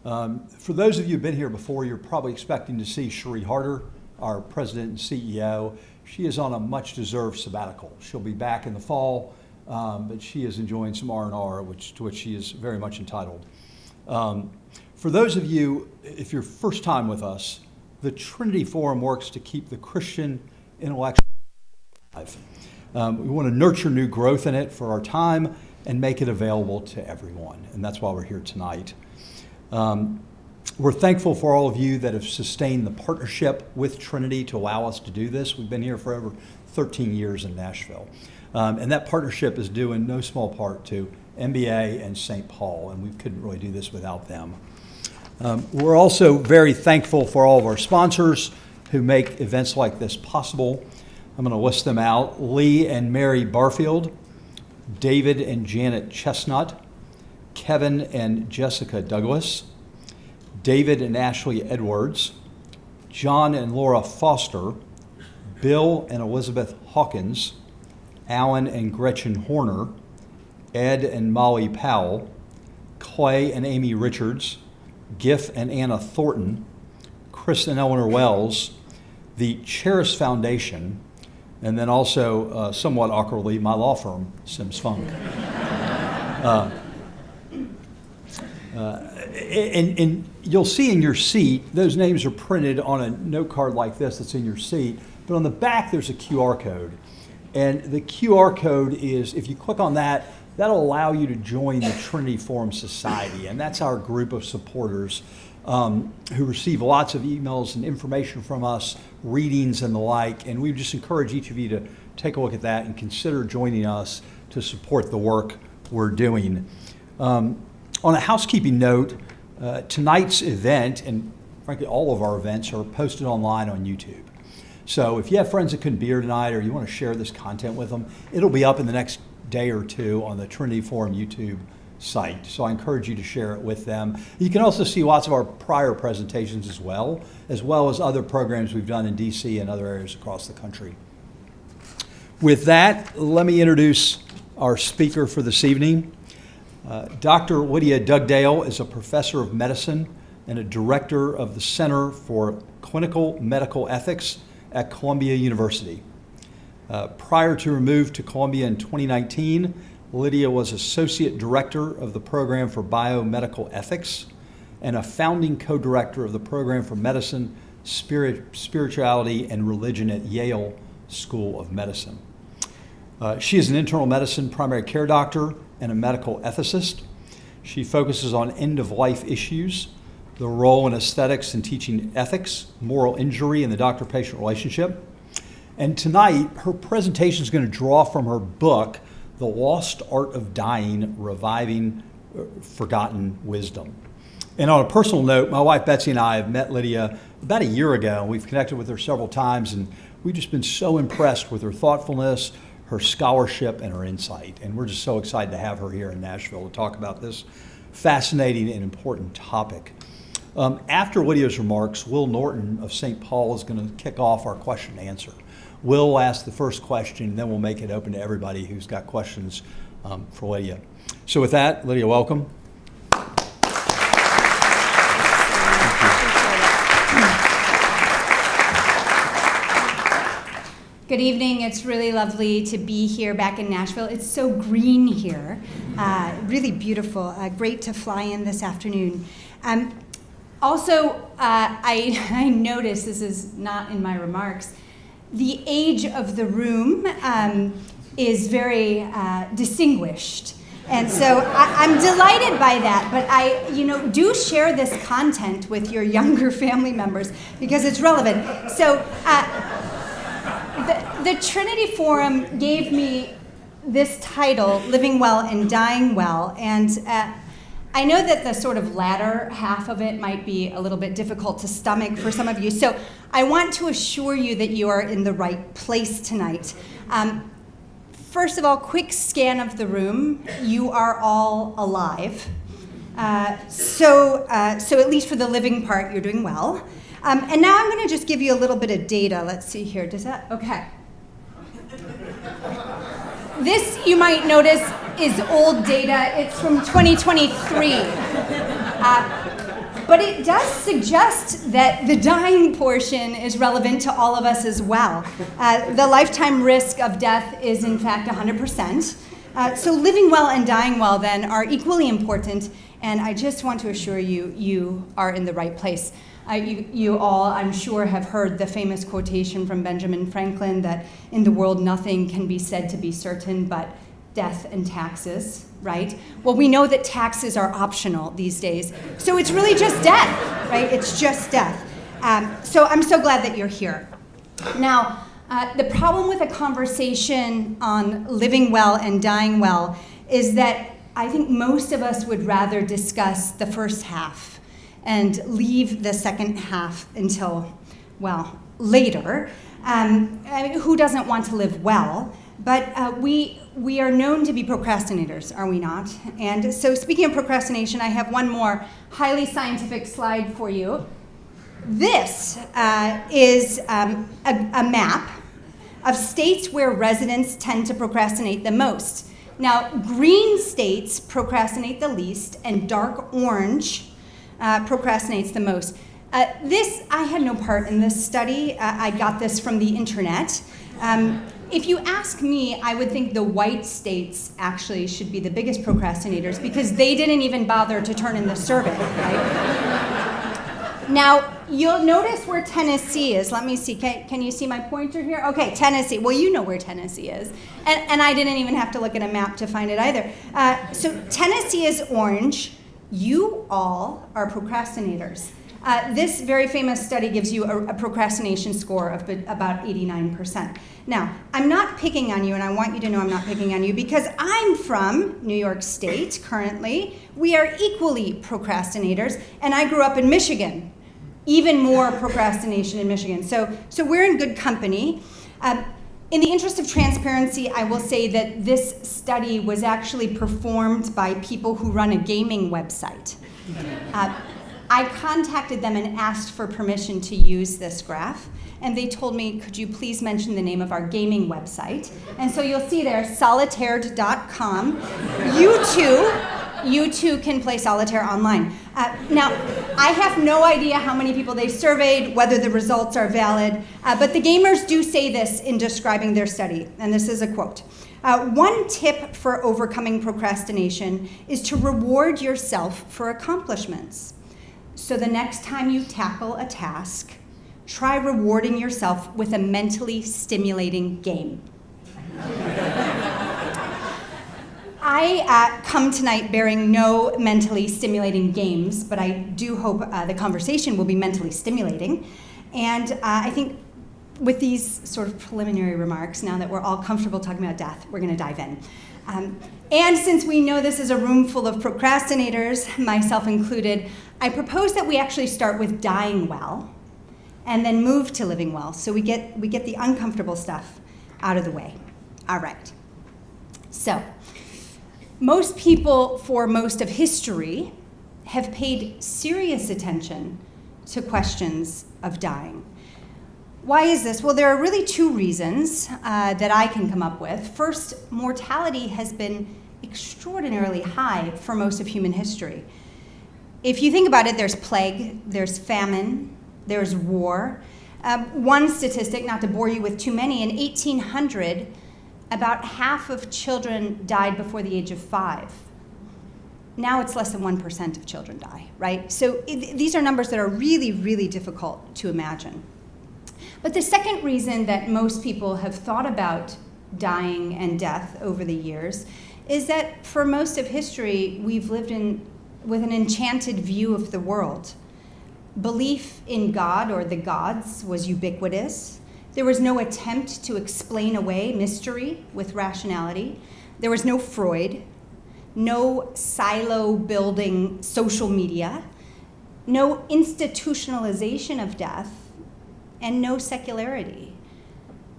For those of you who've been here before, you're probably expecting to see Cherie Harder, our president and CEO. She is on a much-deserved sabbatical. She'll be back in the fall, but she is enjoying some R&R, to which she is very much entitled. For those of you, if you're first time with us, the Trinity Forum works to keep the Christian intellectual alive. We want to nurture new growth in it for our time and make it available to everyone, and that's why we're here tonight. We're thankful for all of you that have sustained the partnership with Trinity to allow us to do this. We've been here for over 13 years in Nashville, and that partnership is due in no small part to MBA and St. Paul, and we couldn't really do this without them. We're also very thankful for all of our sponsors who make events like this possible. I'm going to list them out: Lee and Mary Barfield, David and Janet Chestnut, Kevin and Jessica Douglas, David and Ashley Edwards, John and Laura Foster, Bill and Elizabeth Hawkins, Alan and Gretchen Horner, Ed and Molly Powell, Clay and Amy Richards, Giff and Anna Thornton, Chris and Eleanor Wells, the Charis Foundation, and then also, somewhat awkwardly, my law firm, Sims Funk. And you'll see in your seat, those names are printed on a note card like this that's in your seat, but on the back there's a QR code. And the QR code is, if you click on that, that'll allow you to join the Trinity Forum Society, and that's our group of supporters who receive lots of emails and information from us, readings and the like, and we just encourage each of you to take a look at that and consider joining us to support the work we're doing. On a housekeeping note, tonight's event, and frankly all of our events, are posted online on YouTube. So if you have friends that couldn't be here tonight or you want to share this content with them, it'll be up in the next day or two on the Trinity Forum YouTube site. So I encourage you to share it with them. You can also see lots of our prior presentations as well as other programs we've done in DC and other areas across the country. With that, let me introduce our speaker for this evening. Dr. Lydia Dugdale is a professor of medicine and a director of the Center for Clinical Medical Ethics at Columbia University. Prior to her move to Columbia in 2019, Lydia was associate director of the program for biomedical ethics and a founding co-director of the program for medicine, spirituality, and religion at Yale School of Medicine. She is an internal medicine primary care doctor and a medical ethicist. She focuses on end-of-life issues, the role in aesthetics in teaching ethics, moral injury, and the doctor-patient relationship. And tonight, her presentation is going to draw from her book, The Lost Art of Dying, Reviving Forgotten Wisdom. And on a personal note, my wife Betsy and I have met Lydia about a year ago. We've connected with her several times, and we've just been so impressed with her thoughtfulness, her scholarship, and her insight. And we're just so excited to have her here in Nashville to talk about this fascinating and important topic. After Lydia's remarks, Will Norton of St. Paul is going to kick off our question and answer. Will ask the first question, and then we'll make it open to everybody who's got questions for Lydia. So with that, Lydia, welcome. Good evening. It's really lovely to be here back in Nashville. It's so green here, really beautiful. Great to fly in this afternoon. Also, I noticed, this is not in my remarks, the age of the room is very distinguished. And so I'm delighted by that, but do share this content with your younger family members because it's relevant. So the Trinity Forum gave me this title, Living Well and Dying Well, and I know that the sort of latter half of it might be a little bit difficult to stomach for some of you, so I want to assure you that you are in the right place tonight. First of all, quick scan of the room. You are all alive. So at least for the living part, you're doing well. And now I'm going to just give you a little bit of data. Let's see here. Does that? Okay. This, you might notice, is old data. It's from 2023. But it does suggest that the dying portion is relevant to all of us as well. The lifetime risk of death is in fact 100%. So living well and dying well then are equally important, and I just want to assure you, you are in the right place. You all, I'm sure, have heard the famous quotation from Benjamin Franklin that in the world nothing can be said to be certain but death and taxes, right? Well, we know that taxes are optional these days, so it's really just death, right? It's just death. So I'm so glad that you're here. Now, the problem with a conversation on living well and dying well is that I think most of us would rather discuss the first half and leave the second half until, well, later. I mean, who doesn't want to live well? But we are known to be procrastinators, are we not? And so speaking of procrastination, I have one more highly scientific slide for you. This is a map of states where residents tend to procrastinate the most. Now, green states procrastinate the least, and dark orange procrastinates the most. I had no part in this study. I got this from the internet. If you ask me, I would think the white states actually should be the biggest procrastinators because they didn't even bother to turn in the survey, right? Now, you'll notice where Tennessee is. Let me see. Can you see my pointer here? Okay, Tennessee. Well, you know where Tennessee is. And I didn't even have to look at a map to find it either. So Tennessee is orange. You all are procrastinators. This very famous study gives you a procrastination score of about 89%. Now, I'm not picking on you, and I want you to know I'm not picking on you because I'm from New York State currently. We are equally procrastinators, and I grew up in Michigan. Even more procrastination in Michigan. So we're in good company. In the interest of transparency, I will say that this study was actually performed by people who run a gaming website. I contacted them and asked for permission to use this graph, and they told me, could you please mention the name of our gaming website? And so you'll see there, solitaire.com. You too can play solitaire online. Now, I have no idea how many people they surveyed, whether the results are valid, but the gamers do say this in describing their study, and this is a quote. One tip for overcoming procrastination is to reward yourself for accomplishments. So the next time you tackle a task, try rewarding yourself with a mentally stimulating game. I come tonight bearing no mentally stimulating games, but I do hope the conversation will be mentally stimulating. And I think with these sort of preliminary remarks, now that we're all comfortable talking about death, we're going to dive in. And since we know this is a room full of procrastinators, myself included, I propose that we actually start with dying well and then move to living well, so we get the uncomfortable stuff out of the way. All right. So, most people for most of history have paid serious attention to questions of dying. Why is this? Well, there are really two reasons that I can come up with. First, mortality has been extraordinarily high for most of human history. If you think about it, there's plague, there's famine, there's war. One statistic, not to bore you with too many, in 1800, about half of children died before the age of 5. Now it's less than 1% of children die, right? So these are numbers that are really, really difficult to imagine. But the second reason that most people have thought about dying and death over the years is that for most of history, we've lived with an enchanted view of the world. Belief in God or the gods was ubiquitous. There was no attempt to explain away mystery with rationality. There was no Freud, no silo-building social media, no institutionalization of death, and no secularity.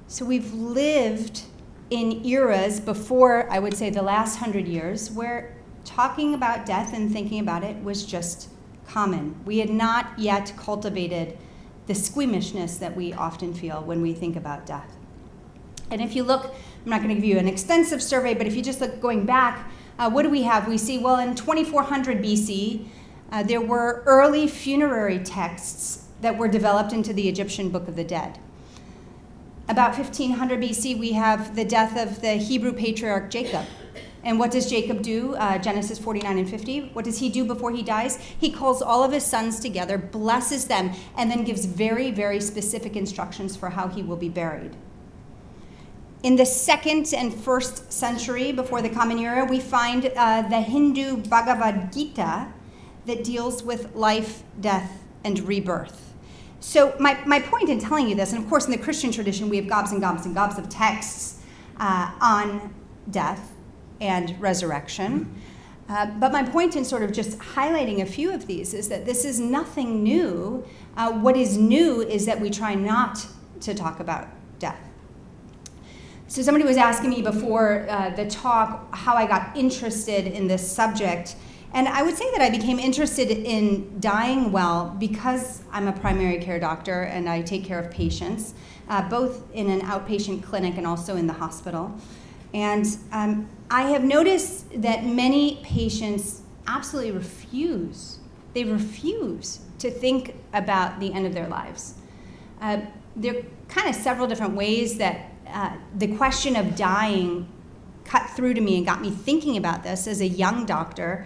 So we've lived in eras before, I would say, the last 100 years, where talking about death and thinking about it was just common. We had not yet cultivated the squeamishness that we often feel when we think about death. And if you look, I'm not going to give you an extensive survey, but if you just look going back, what do we have? We see, well, in 2400 BC, There were early funerary texts that were developed into the Egyptian Book of the Dead. About 1500 BC, we have the death of the Hebrew patriarch Jacob. And what does Jacob do? Genesis 49 and 50. What does he do before he dies? He calls all of his sons together, blesses them, and then gives very, very specific instructions for how he will be buried. In the 2nd and 1st century before the Common Era, we find the Hindu Bhagavad Gita that deals with life, death, and rebirth. So my point in telling you this, and of course in the Christian tradition we have gobs and gobs and gobs of texts on death and resurrection. But my point in sort of just highlighting a few of these is that this is nothing new. What is new is that we try not to talk about death. So somebody was asking me before the talk how I got interested in this subject. And I would say that I became interested in dying well because I'm a primary care doctor and I take care of patients, both in an outpatient clinic and also in the hospital. And I have noticed that many patients absolutely refuse. They refuse to think about the end of their lives. There are kind of several different ways that the question of dying cut through to me and got me thinking about this as a young doctor.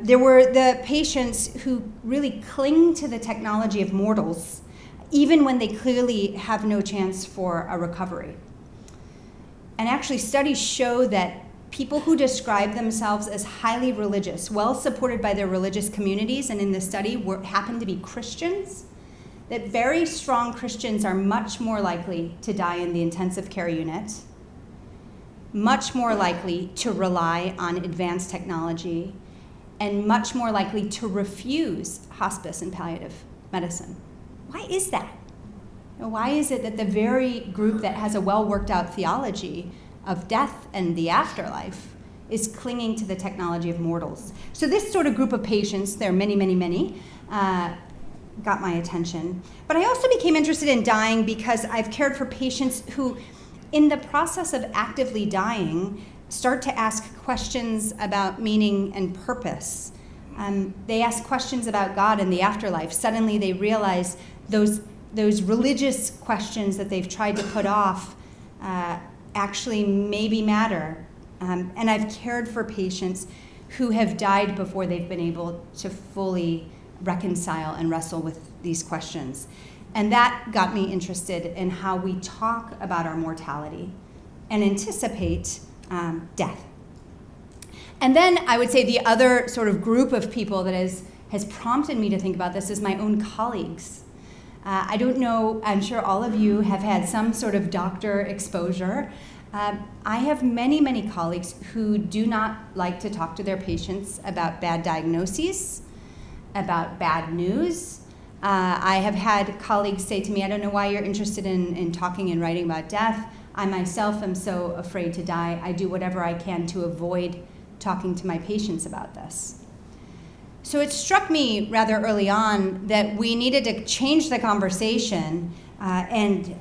There were the patients who really cling to the technology of mortals, even when they clearly have no chance for a recovery. And actually, studies show that people who describe themselves as highly religious, well supported by their religious communities, and in the study happen to be Christians, that very strong Christians are much more likely to die in the intensive care unit, much more likely to rely on advanced technology, and much more likely to refuse hospice and palliative medicine. Why is that? Why is it that the very group that has a well-worked-out theology of death and the afterlife is clinging to the technology of mortals? So this sort of group of patients, there are many, many, many, got my attention. But I also became interested in dying because I've cared for patients who, in the process of actively dying, start to ask questions about meaning and purpose. They ask questions about God and the afterlife. Suddenly they realize those religious questions that they've tried to put off actually maybe matter. And I've cared for patients who have died before they've been able to fully reconcile and wrestle with these questions. And that got me interested in how we talk about our mortality and anticipate death. And then I would say the other sort of group of people that has prompted me to think about this is my own colleagues. I don't know, I'm sure all of you have had some sort of doctor exposure. I have many, many colleagues who do not like to talk to their patients about bad diagnoses, about bad news. I have had colleagues say to me, I don't know why you're interested in talking and writing about death. I myself am so afraid to die. I do whatever I can to avoid talking to my patients about this. So it struck me rather early on that we needed to change the conversation and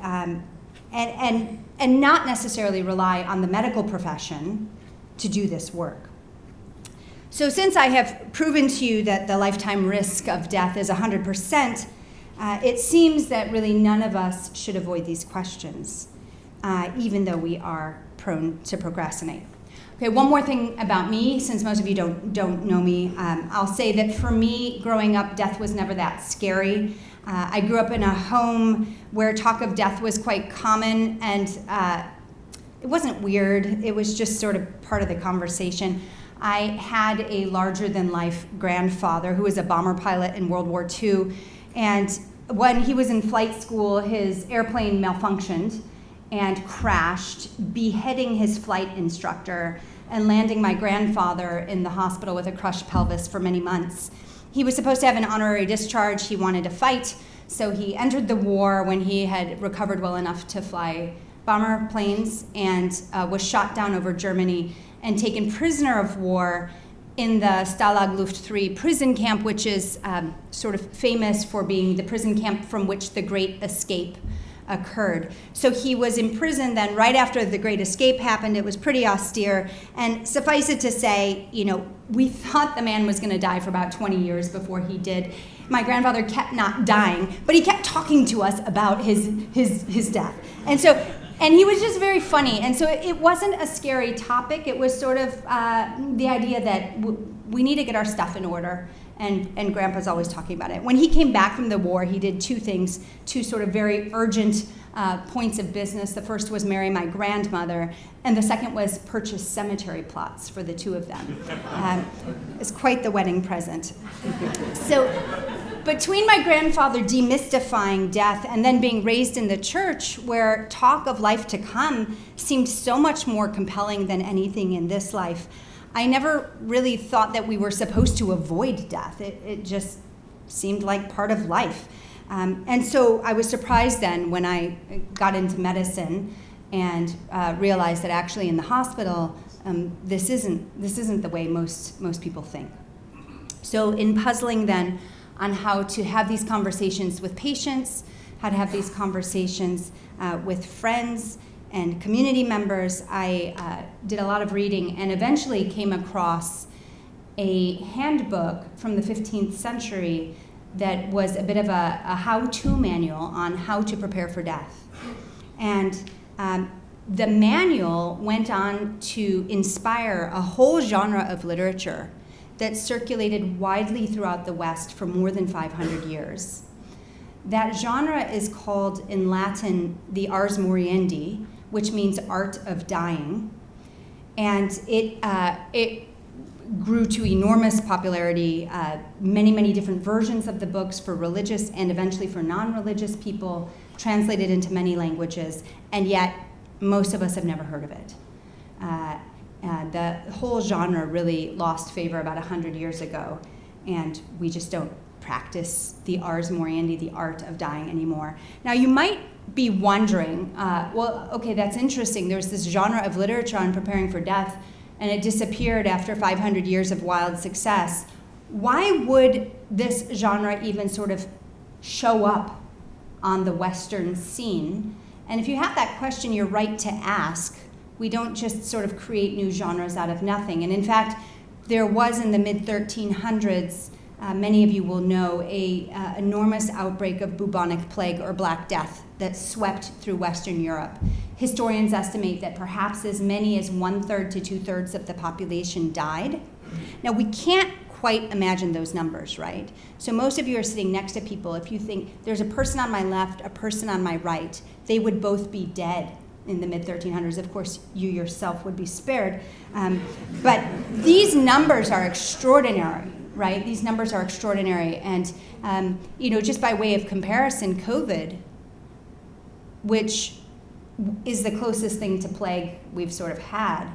not necessarily rely on the medical profession to do this work. So since I have proven to you that the lifetime risk of death is 100%, it seems that really none of us should avoid these questions, even though we are prone to procrastinate. Okay, one more thing about me, since most of you don't know me. I'll say that for me, growing up, death was never that scary. I grew up in a home where talk of death was quite common, and it wasn't weird. It was just sort of part of the conversation. I had a larger-than-life grandfather who was a bomber pilot in World War II, and when he was in flight school, his airplane malfunctioned and crashed, beheading his flight instructor and landing my grandfather in the hospital with a crushed pelvis for many months. He was supposed to have an honorary discharge. He wanted to fight, so he entered the war when he had recovered well enough to fly bomber planes and was shot down over Germany and taken prisoner of war in the Stalag Luft III prison camp, which is sort of famous for being the prison camp from which the Great Escape occurred. So he was in prison then right after the Great Escape happened. It was pretty austere. And suffice it to say, we thought the man was going to die for about 20 years before he did. My grandfather kept not dying, but he kept talking to us about his death. And he was just very funny. And so it wasn't a scary topic. It was sort of the idea that we need to get our stuff in order. And Grandpa's always talking about it. When he came back from the war, he did two things, two sort of very urgent points of business. The first was marry my grandmother, and the second was purchase cemetery plots for the two of them. It's quite the wedding present. So between my grandfather demystifying death and then being raised in the church where talk of life to come seemed so much more compelling than anything in this life, I never really thought that we were supposed to avoid death. It just seemed like part of life. And so I was surprised then when I got into medicine and realized that actually in the hospital, this isn't the way most people think. So in puzzling then on how to have these conversations with patients, how to have these conversations with friends and community members, I did a lot of reading and eventually came across a handbook from the 15th century that was a bit of a how-to manual on how to prepare for death. And the manual went on to inspire a whole genre of literature that circulated widely throughout the West for more than 500 years. That genre is called in Latin the ars moriendi, which means art of dying. And it grew to enormous popularity, many different versions of the books for religious and eventually for non-religious people, translated into many languages, and yet most of us have never heard of it. The whole genre really lost favor about 100 years ago, and we just don't practice the ars moriendi, the art of dying, anymore. Now you might be wondering, well, okay, that's interesting. There's this genre of literature on preparing for death, and it disappeared after 500 years of wild success. Why would this genre even sort of show up on the Western scene? And if you have that question, you're right to ask. We don't just sort of create new genres out of nothing. And in fact, there was in the mid-1300s, many of you will know, a enormous outbreak of bubonic plague or Black Death that swept through Western Europe. Historians estimate that perhaps as many as 1/3 to 2/3 of the population died. Now, we can't quite imagine those numbers, right? So most of you are sitting next to people. If you think there's a person on my left, a person on my right, they would both be dead in the mid-1300s. Of course, you yourself would be spared. But these numbers are extraordinary, right? These numbers are extraordinary. And, just by way of comparison, COVID, which is the closest thing to plague we've sort of had,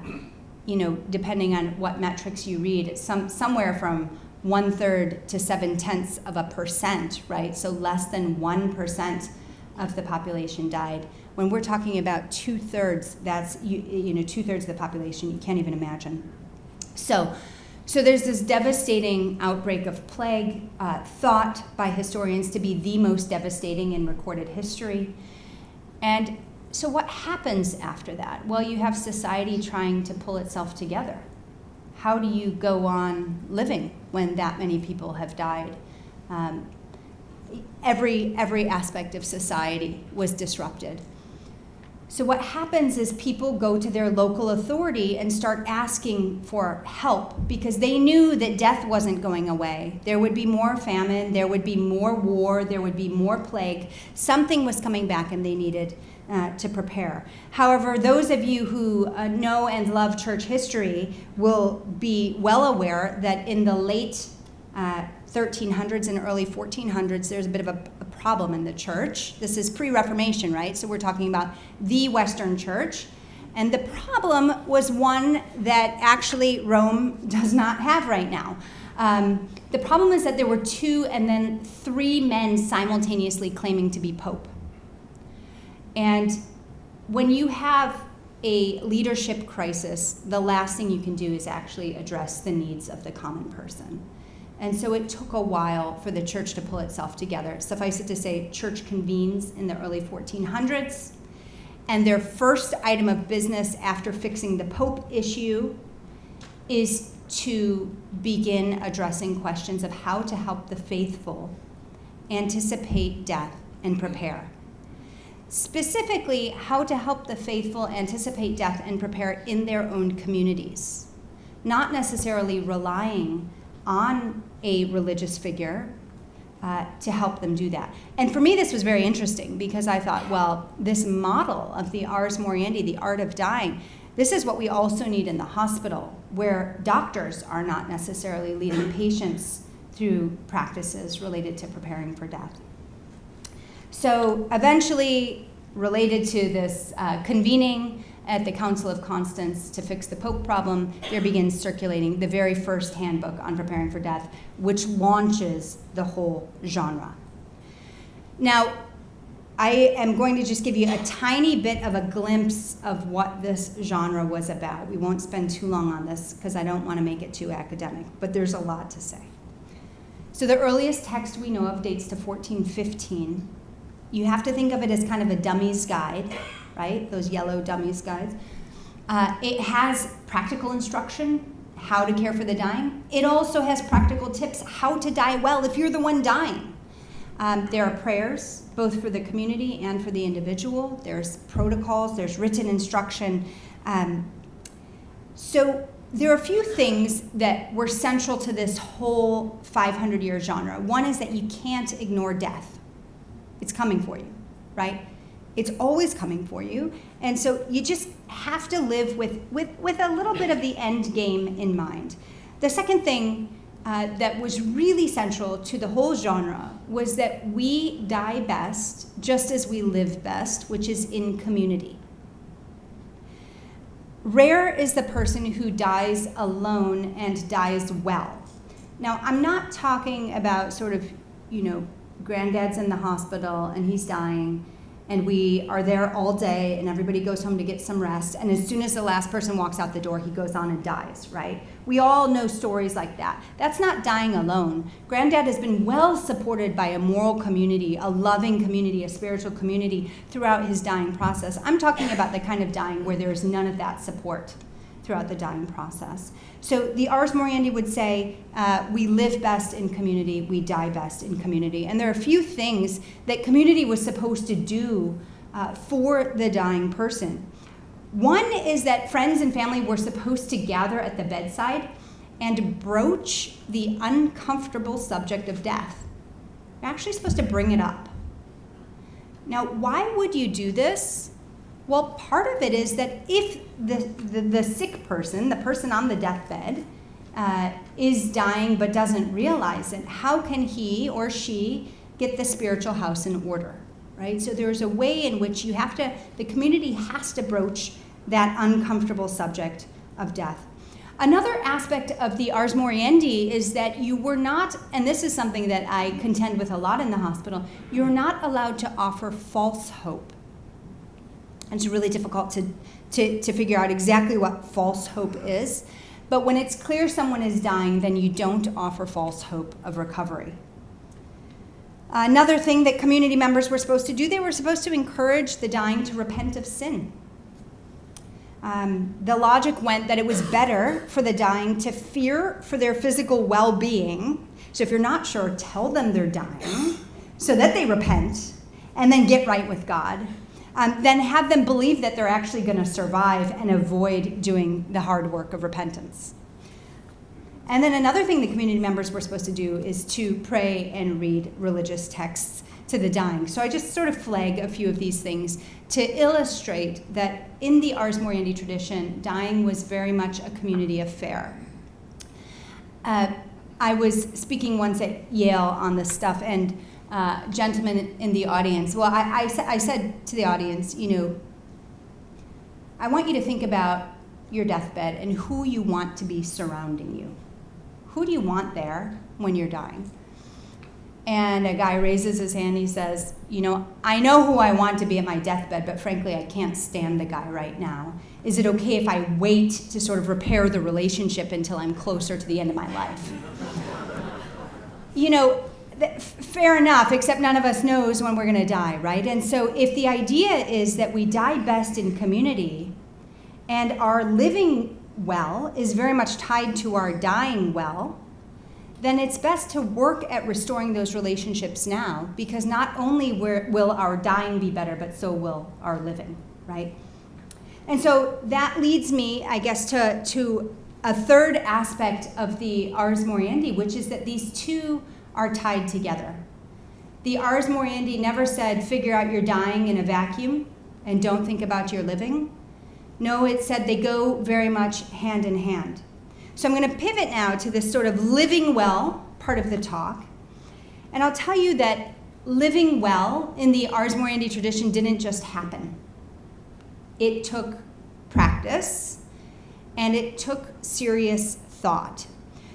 depending on what metrics you read, it's somewhere from 1/3 to 0.7%, right? So less than 1% of the population died. When we're talking about 2/3, that's 2/3 of the population. You can't even imagine. So there's this devastating outbreak of plague, thought by historians to be the most devastating in recorded history. And so what happens after that? Well, you have society trying to pull itself together. How do you go on living when that many people have died? Every aspect of society was disrupted. So what happens is people go to their local authority and start asking for help because they knew that death wasn't going away. There would be more famine, there would be more war, there would be more plague. Something was coming back and they needed to prepare. However, those of you who know and love church history will be well aware that in the late 1300s and early 1400s, there's a bit of a problem in the church. This is pre-Reformation, right? So we're talking about the Western church. And the problem was one that actually Rome does not have right now. The problem is that there were 2 and then 3 men simultaneously claiming to be pope. And when you have a leadership crisis, the last thing you can do is actually address the needs of the common person. And so it took a while for the church to pull itself together. Suffice it to say, church convenes in the early 1400s, and their first item of business after fixing the Pope issue is to begin addressing questions of how to help the faithful anticipate death and prepare. Specifically, how to help the faithful anticipate death and prepare in their own communities, not necessarily relying on a religious figure to help them do that. And for me, this was very interesting because I thought, well, this model of the ars moriendi, the art of dying, this is what we also need in the hospital, where doctors are not necessarily leading patients through practices related to preparing for death. So eventually, related to this convening at the Council of Constance to fix the Pope problem, there begins circulating the very first handbook on preparing for death, which launches the whole genre. Now, I am going to just give you a tiny bit of a glimpse of what this genre was about. We won't spend too long on this because I don't want to make it too academic, but there's a lot to say. So the earliest text we know of dates to 1415. You have to think of it as kind of a dummy's guide, right? Those yellow dummy's guides. It has practical instruction, how to care for the dying. It also has practical tips, how to die well if you're the one dying. There are prayers, both for the community and for the individual. There's protocols, there's written instruction. So there are a few things that were central to this whole 500-year genre. One is that you can't ignore death. It's coming for you, right? It's always coming for you. And so you just have to live with a little bit of the end game in mind. The second thing that was really central to the whole genre was that we die best just as we live best, which is in community. Rare is the person who dies alone and dies well. Now, I'm not talking about sort of, granddad's in the hospital and he's dying, and we are there all day and everybody goes home to get some rest, and as soon as the last person walks out the door, he goes on and dies, right? We all know stories like that. That's not dying alone. Granddad has been well supported by a moral community, a loving community, a spiritual community throughout his dying process. I'm talking about the kind of dying where there's none of that support throughout the dying process. So the Ars Moriendi would say, we live best in community, we die best in community. And there are a few things that community was supposed to do for the dying person. One is that friends and family were supposed to gather at the bedside and broach the uncomfortable subject of death. You're actually supposed to bring it up. Now, why would you do this? Well, part of it is that if the sick person, the person on the deathbed, is dying but doesn't realize it, how can he or she get the spiritual house in order, right? So there's a way in which the community has to broach that uncomfortable subject of death. Another aspect of the Ars Moriendi is that you were not, and this is something that I contend with a lot in the hospital, you're not allowed to offer false hope. And it's really difficult to figure out exactly what false hope is. But when it's clear someone is dying, then you don't offer false hope of recovery. Another thing that community members were supposed to do, they were supposed to encourage the dying to repent of sin. The logic went that it was better for the dying to fear for their physical well-being. So if you're not sure, tell them they're dying so that they repent and then get right with God. Then have them believe that they're actually going to survive and avoid doing the hard work of repentance. And then another thing the community members were supposed to do is to pray and read religious texts to the dying. So I just sort of flag a few of these things to illustrate that in the Ars Moriendi tradition, dying was very much a community affair. I was speaking once at Yale on this stuff, and gentleman in the audience, well, I said to the audience, I want you to think about your deathbed and who you want to be surrounding you. Who do you want there when you're dying? And a guy raises his hand, he says, I know who I want to be at my deathbed, but frankly, I can't stand the guy right now. Is it okay if I wait to sort of repair the relationship until I'm closer to the end of my life? fair enough, except none of us knows when we're going to die, right? And so if the idea is that we die best in community and our living well is very much tied to our dying well, then it's best to work at restoring those relationships now, because not only will our dying be better, but so will our living, right? And so that leads me, I guess, to a third aspect of the Ars Moriendi, which is that these two are tied together. The Ars Moriendi never said, figure out your dying in a vacuum and don't think about your living. No, it said they go very much hand in hand. So I'm going to pivot now to this sort of living well part of the talk. And I'll tell you that living well in the Ars Moriendi tradition didn't just happen. It took practice and it took serious thought.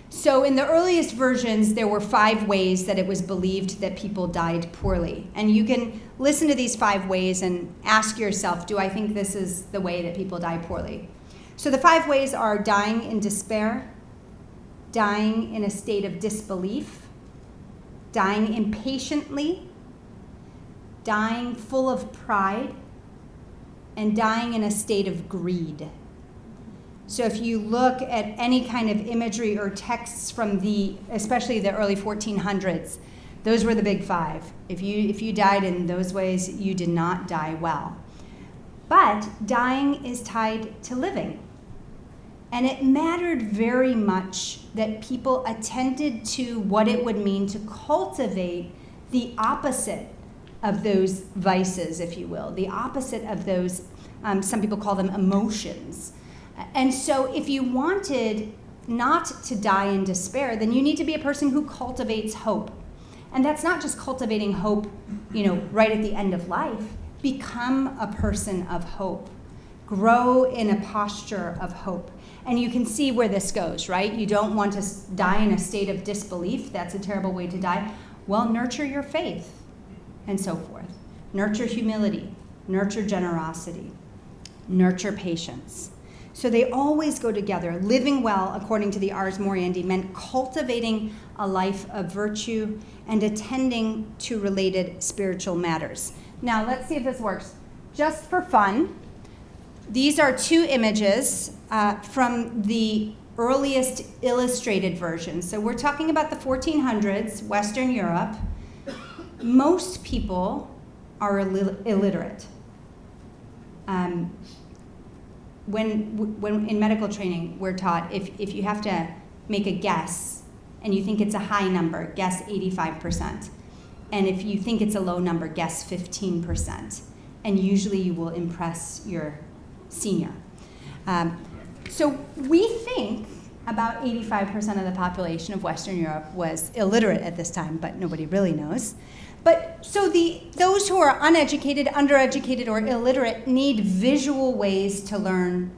So in the earliest versions, there were 5 ways that it was believed that people died poorly. And you can listen to these 5 ways and ask yourself, do I think this is the way that people die poorly? So the 5 ways are dying in despair, dying in a state of disbelief, dying impatiently, dying full of pride, and dying in a state of greed. So if you look at any kind of imagery or texts from especially the early 1400s, those were the big 5. If you died in those ways, you did not die well. But dying is tied to living. And it mattered very much that people attended to what it would mean to cultivate the opposite of those vices, if you will, the opposite of those, some people call them emotions. And so if you wanted not to die in despair, then you need to be a person who cultivates hope. And that's not just cultivating hope, right at the end of life. Become a person of hope. Grow in a posture of hope. And you can see where this goes, right? You don't want to die in a state of disbelief. That's a terrible way to die. Well, nurture your faith and so forth. Nurture humility. Nurture generosity. Nurture patience. So they always go together. Living well, according to the Ars Moriendi, meant cultivating a life of virtue and attending to related spiritual matters. Now, let's see if this works. Just for fun, these are 2 images from the earliest illustrated version. So we're talking about the 1400s, Western Europe. Most people are illiterate. When in medical training, we're taught if you have to make a guess and you think it's a high number, guess 85%. And if you think it's a low number, guess 15%. And usually you will impress your senior. So we think about 85% of the population of Western Europe was illiterate at this time, but nobody really knows. But so those who are uneducated, undereducated, or illiterate need visual ways to learn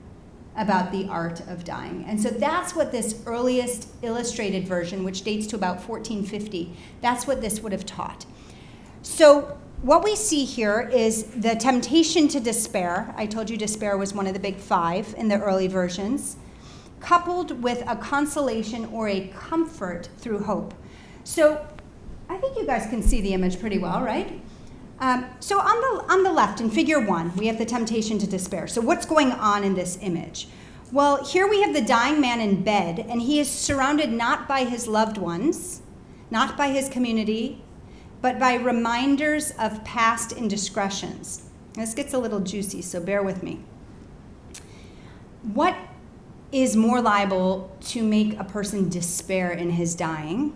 about the art of dying. And so that's what this earliest illustrated version, which dates to about 1450, that's what this would have taught. So what we see here is the temptation to despair. I told you despair was one of the big 5 in the early versions, coupled with a consolation or a comfort through hope. So I think you guys can see the image pretty well, right? So on the left, in figure 1, we have the temptation to despair. So what's going on in this image? Well, here we have the dying man in bed, and he is surrounded not by his loved ones, not by his community, but by reminders of past indiscretions. This gets a little juicy, so bear with me. What is more liable to make a person despair in his dying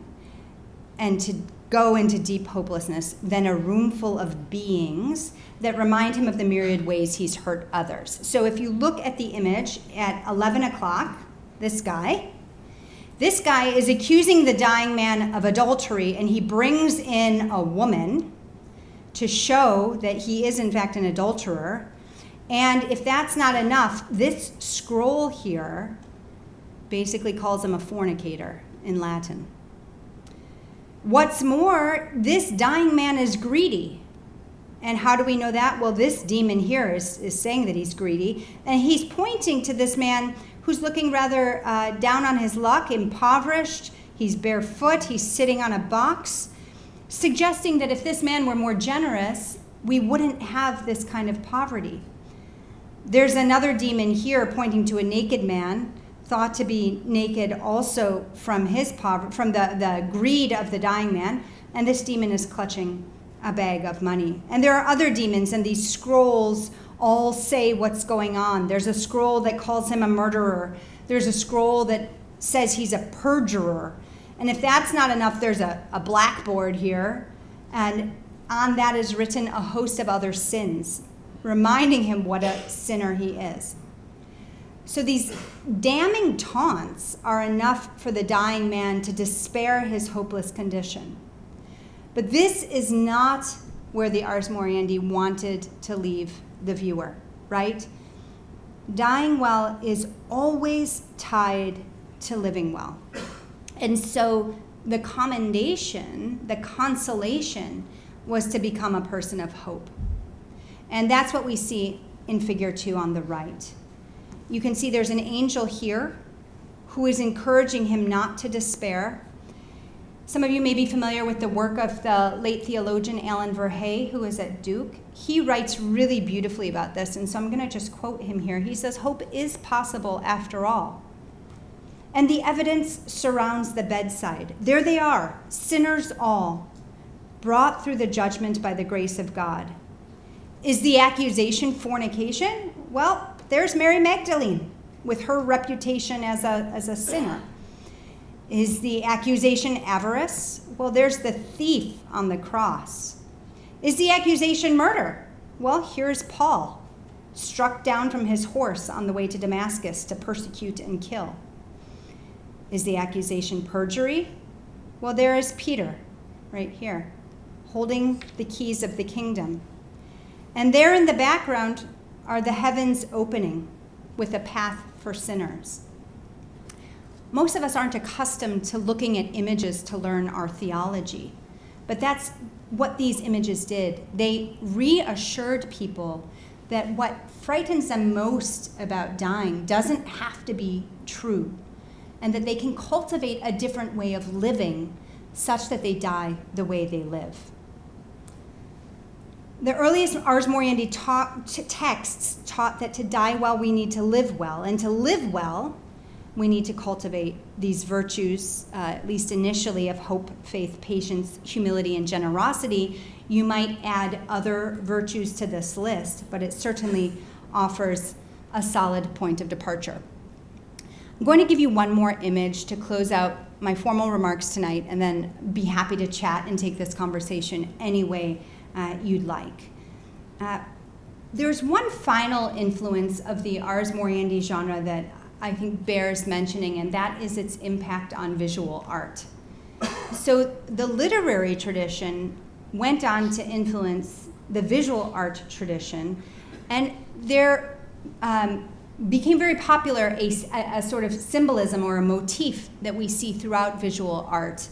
and to go into deep hopelessness than a room full of beings that remind him of the myriad ways he's hurt others? So if you look at the image at 11 o'clock, this guy is accusing the dying man of adultery, and he brings in a woman to show that he is in fact an adulterer. And if that's not enough, this scroll here basically calls him a fornicator in Latin. What's more, this dying man is greedy. And how do we know that? Well, this demon here is saying that he's greedy, and he's pointing to this man who's looking rather down on his luck, impoverished. He's barefoot, he's sitting on a box, suggesting that if this man were more generous, we wouldn't have this kind of poverty. There's another demon here pointing to a naked man, thought to be naked also from his poverty, from the greed of the dying man, and this demon is clutching a bag of money. And there are other demons, and these scrolls all say what's going on. There's a scroll that calls him a murderer. There's a scroll that says he's a perjurer. And if that's not enough, there's a blackboard here, and on that is written a host of other sins, reminding him what a sinner he is. So these damning taunts are enough for the dying man to despair his hopeless condition. But this is not where the Ars Moriendi wanted to leave the viewer, right? Dying well is always tied to living well. And so the commendation, the consolation, was to become a person of hope. And that's what we see in figure 2 on the right. You can see there's an angel here who is encouraging him not to despair. Some of you may be familiar with the work of the late theologian Alan Verhey, who is at Duke. He writes really beautifully about this, and so I'm going to just quote him here. He says, "Hope is possible after all. And the evidence surrounds the bedside. There they are, sinners all, brought through the judgment by the grace of God. Is the accusation fornication? Well, there's Mary Magdalene with her reputation as a sinner. Is the accusation avarice? Well, there's the thief on the cross. Is the accusation murder? Well, here's Paul, struck down from his horse on the way to Damascus to persecute and kill. Is the accusation perjury? Well, there is Peter, right here, holding the keys of the kingdom. And there in the background are the heavens opening with a path for sinners." Most of us aren't accustomed to looking at images to learn our theology, but that's what these images did. They reassured people that what frightens them most about dying doesn't have to be true, and that they can cultivate a different way of living such that they die the way they live. The earliest Ars Moriendi texts taught that to die well, we need to live well, and to live well, we need to cultivate these virtues, at least initially, of hope, faith, patience, humility, and generosity. You might add other virtues to this list, but it certainly offers a solid point of departure. I'm going to give you one more image to close out my formal remarks tonight, and then be happy to chat and take this conversation any way you'd like. There's one final influence of the Ars Moriendi genre that I think bears mentioning, and that is its impact on visual art. So the literary tradition went on to influence the visual art tradition, and there became very popular a sort of symbolism or a motif that we see throughout visual art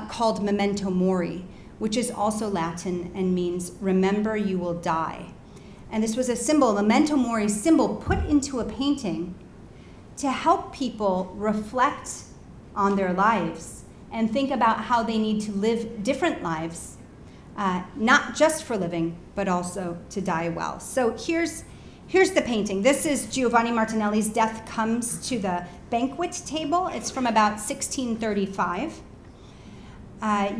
called memento mori, which is also Latin and means remember you will die. And this was a symbol, memento mori symbol, put into a painting to help people reflect on their lives and think about how they need to live different lives, not just for living, but also to die well. So here's the painting. This is Giovanni Martinelli's Death Comes to the Banquet Table. It's from about 1635.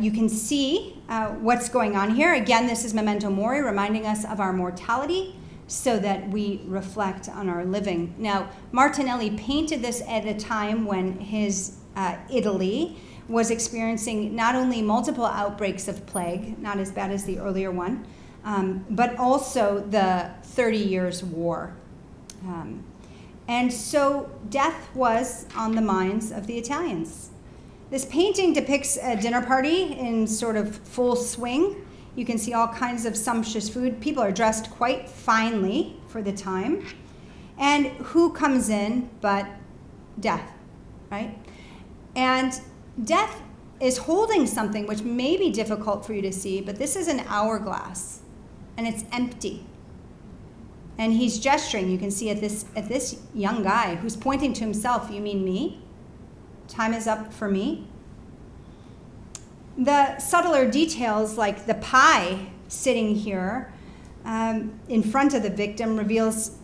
You can see what's going on here. Again, this is memento mori, reminding us of our mortality so that we reflect on our living. Now, Martinelli painted this at a time when his Italy was experiencing not only multiple outbreaks of plague, not as bad as the earlier one, but also the 30 Years' War. And so death was on the minds of the Italians. This painting depicts a dinner party in sort of full swing. You can see all kinds of sumptuous food. People are dressed quite finely for the time. And who comes in but death, right? And death is holding something which may be difficult for you to see, but this is an hourglass, and it's empty. And he's gesturing. You can see at this young guy who's pointing to himself, "You mean me? Time is up for me." the subtler details, like the pie sitting here in front of the victim,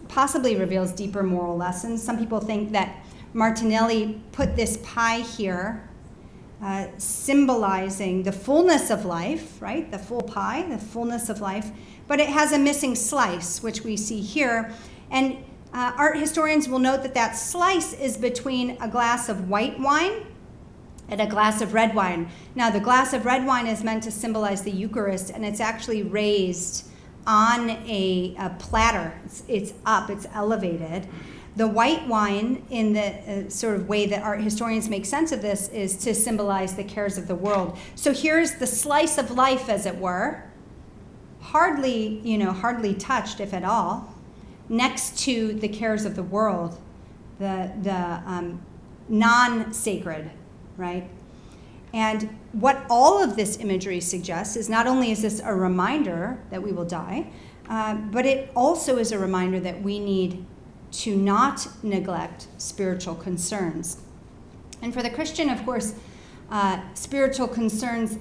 possibly reveals deeper moral lessons. Some people think that Martinelli put this pie here, symbolizing the fullness of life, right? The full pie, the fullness of life, but it has a missing slice, which we see here. And art historians will note that that slice is between a glass of white wine and a glass of red wine. Now, the glass of red wine is meant to symbolize the Eucharist, and it's actually raised on a platter. It's up, it's elevated. The white wine, in the sort of way that art historians make sense of this, is to symbolize the cares of the world. So here's the slice of life, as it were, hardly touched, if at all, next to the cares of the world, the non-sacred, right? And what all of this imagery suggests is not only is this a reminder that we will die, but it also is a reminder that we need to not neglect spiritual concerns. And for the Christian, of course, spiritual concerns,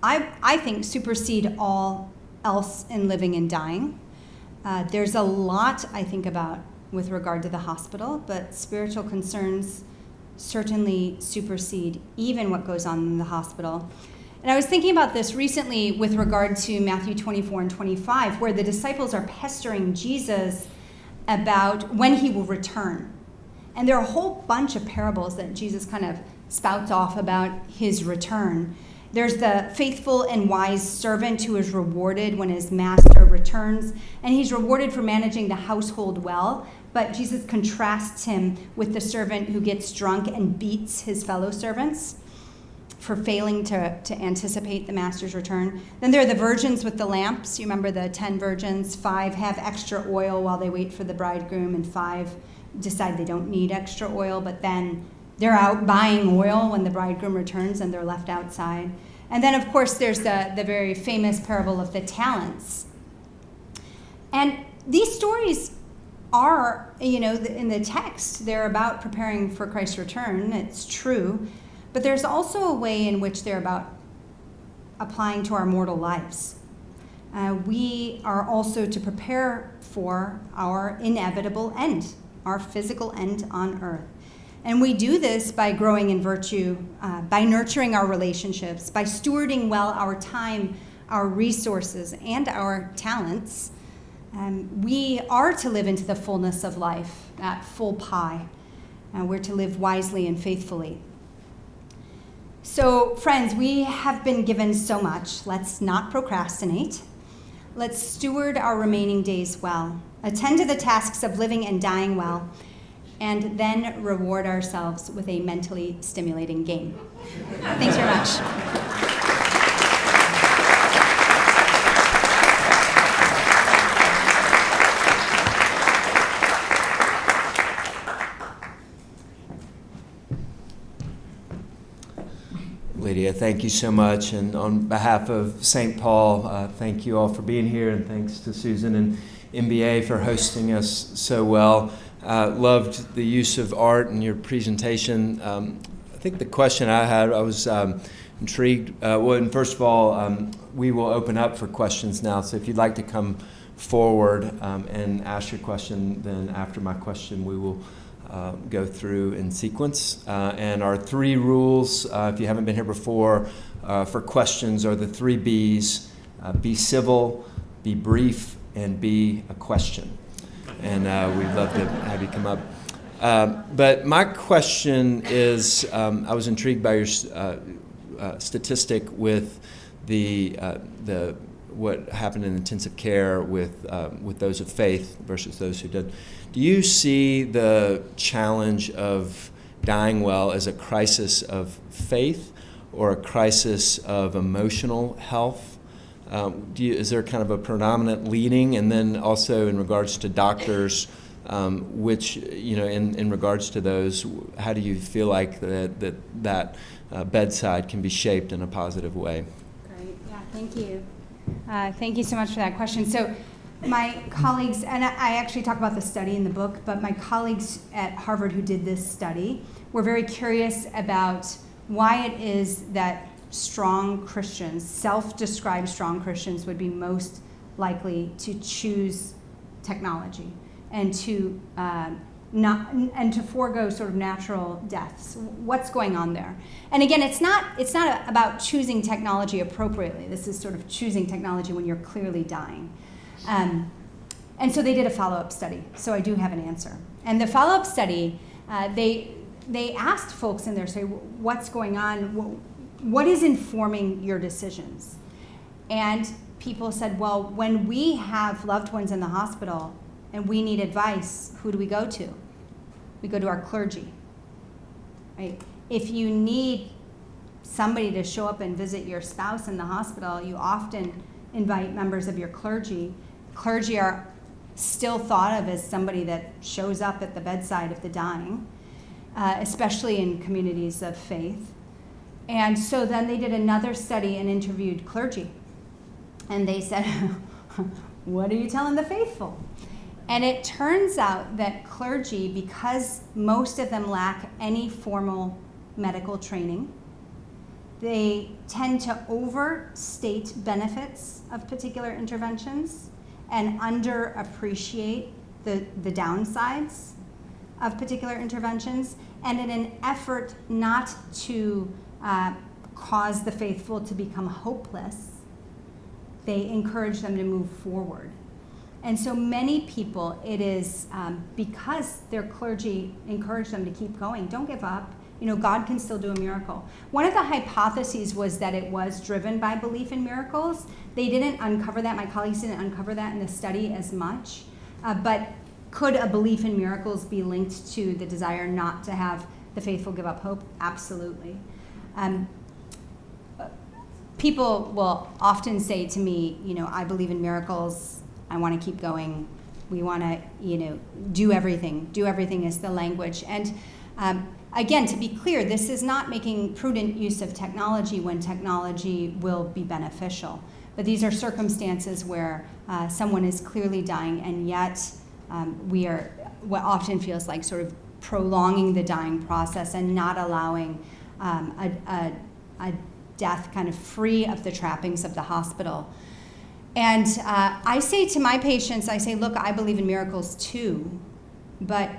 I think, supersede all else in living and dying. There's a lot I think about with regard to the hospital, but spiritual concerns certainly supersede even what goes on in the hospital. And I was thinking about this recently with regard to Matthew 24 and 25, where the disciples are pestering Jesus about when he will return. And there are a whole bunch of parables that Jesus kind of spouts off about his return. There's the faithful and wise servant who is rewarded when his master returns, and he's rewarded for managing the household well, but Jesus contrasts him with the servant who gets drunk and beats his fellow servants for failing to anticipate the master's return. Then there are the virgins with the lamps. You remember the 10 virgins? 5 have extra oil while they wait for the bridegroom, and 5 decide they don't need extra oil, but then they're out buying oil when the bridegroom returns and they're left outside. And then, of course, there's the very famous parable of the talents. And these stories are, in the text, they're about preparing for Christ's return. It's true. But there's also a way in which they're about applying to our mortal lives. We are also to prepare for our inevitable end, our physical end on earth. And we do this by growing in virtue, by nurturing our relationships, by stewarding well our time, our resources, and our talents. We are to live into the fullness of life, that full pie. We're to live wisely and faithfully. So, friends, we have been given so much. Let's not procrastinate. Let's steward our remaining days well. Attend to the tasks of living and dying well, and then reward ourselves with a mentally stimulating game. Thanks very much. Lydia, thank you so much. And on behalf of St. Paul, thank you all for being here, and thanks to Susan and MBA for hosting us so well. Loved the use of art in your presentation. I think the question I had, I was intrigued. Well, first of all, we will open up for questions now. So if you'd like to come forward and ask your question, then after my question, we will go through in sequence. And our 3 rules, if you haven't been here before, for questions are the 3 B's. Be civil, be brief, and be a question. And we'd love to have you come up. But my question is, I was intrigued by your statistic with the what happened in intensive care with those of faith versus those who did. Do you see the challenge of dying well as a crisis of faith or a crisis of emotional health? Is there kind of a predominant leading? And then also in regards to doctors, which, in regards to those, how do you feel like that bedside can be shaped in a positive way? Great. Yeah, thank you. Thank you so much for that question. So my colleagues, and I actually talk about the study in the book, but my colleagues at Harvard who did this study were very curious about why it is that strong Christians, self-described strong Christians, would be most likely to choose technology and to forego sort of natural deaths. What's going on there? And again, it's not about choosing technology appropriately. This is sort of choosing technology when you're clearly dying. And so they did a follow-up study. So I do have an answer. And the follow-up study, they asked folks in there, say, what's going on? What is informing your decisions? And people said, well, when we have loved ones in the hospital and we need advice, who do we go to? We go to our clergy, right? If you need somebody to show up and visit your spouse in the hospital, you often invite members of your clergy. Clergy are still thought of as somebody that shows up at the bedside of the dying, especially in communities of faith. And so then they did another study and interviewed clergy. And they said, what are you telling the faithful? And it turns out that clergy, because most of them lack any formal medical training, they tend to overstate benefits of particular interventions and underappreciate the downsides of particular interventions. And in an effort not to cause the faithful to become hopeless, they encourage them to move forward. And so many people, it is because their clergy encourage them to keep going. Don't give up. You know, God can still do a miracle. One of the hypotheses was that it was driven by belief in miracles. They didn't uncover that. My colleagues didn't uncover that in the study as much. But could a belief in miracles be linked to the desire not to have the faithful give up hope? Absolutely. People will often say to me, you know, I believe in miracles. I want to keep going. We want to, you know, do everything. Do everything is the language. And again, to be clear, this is not making prudent use of technology when technology will be beneficial. But these are circumstances where someone is clearly dying, and yet we are what often feels like sort of prolonging the dying process and not allowing a death kind of free of the trappings of the hospital. And I say to my patients, I say, look, I believe in miracles too, but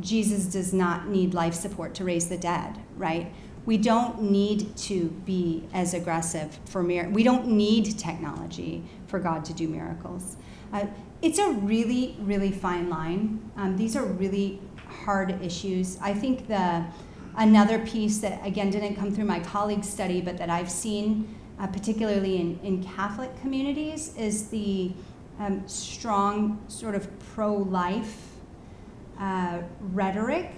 Jesus does not need life support to raise the dead, right? We don't need to be as aggressive for we don't need technology for God to do miracles. It's a really, really fine line. These are really hard issues. I think another piece that, again, didn't come through my colleague's study, but that I've seen particularly in Catholic communities, is the strong sort of pro-life rhetoric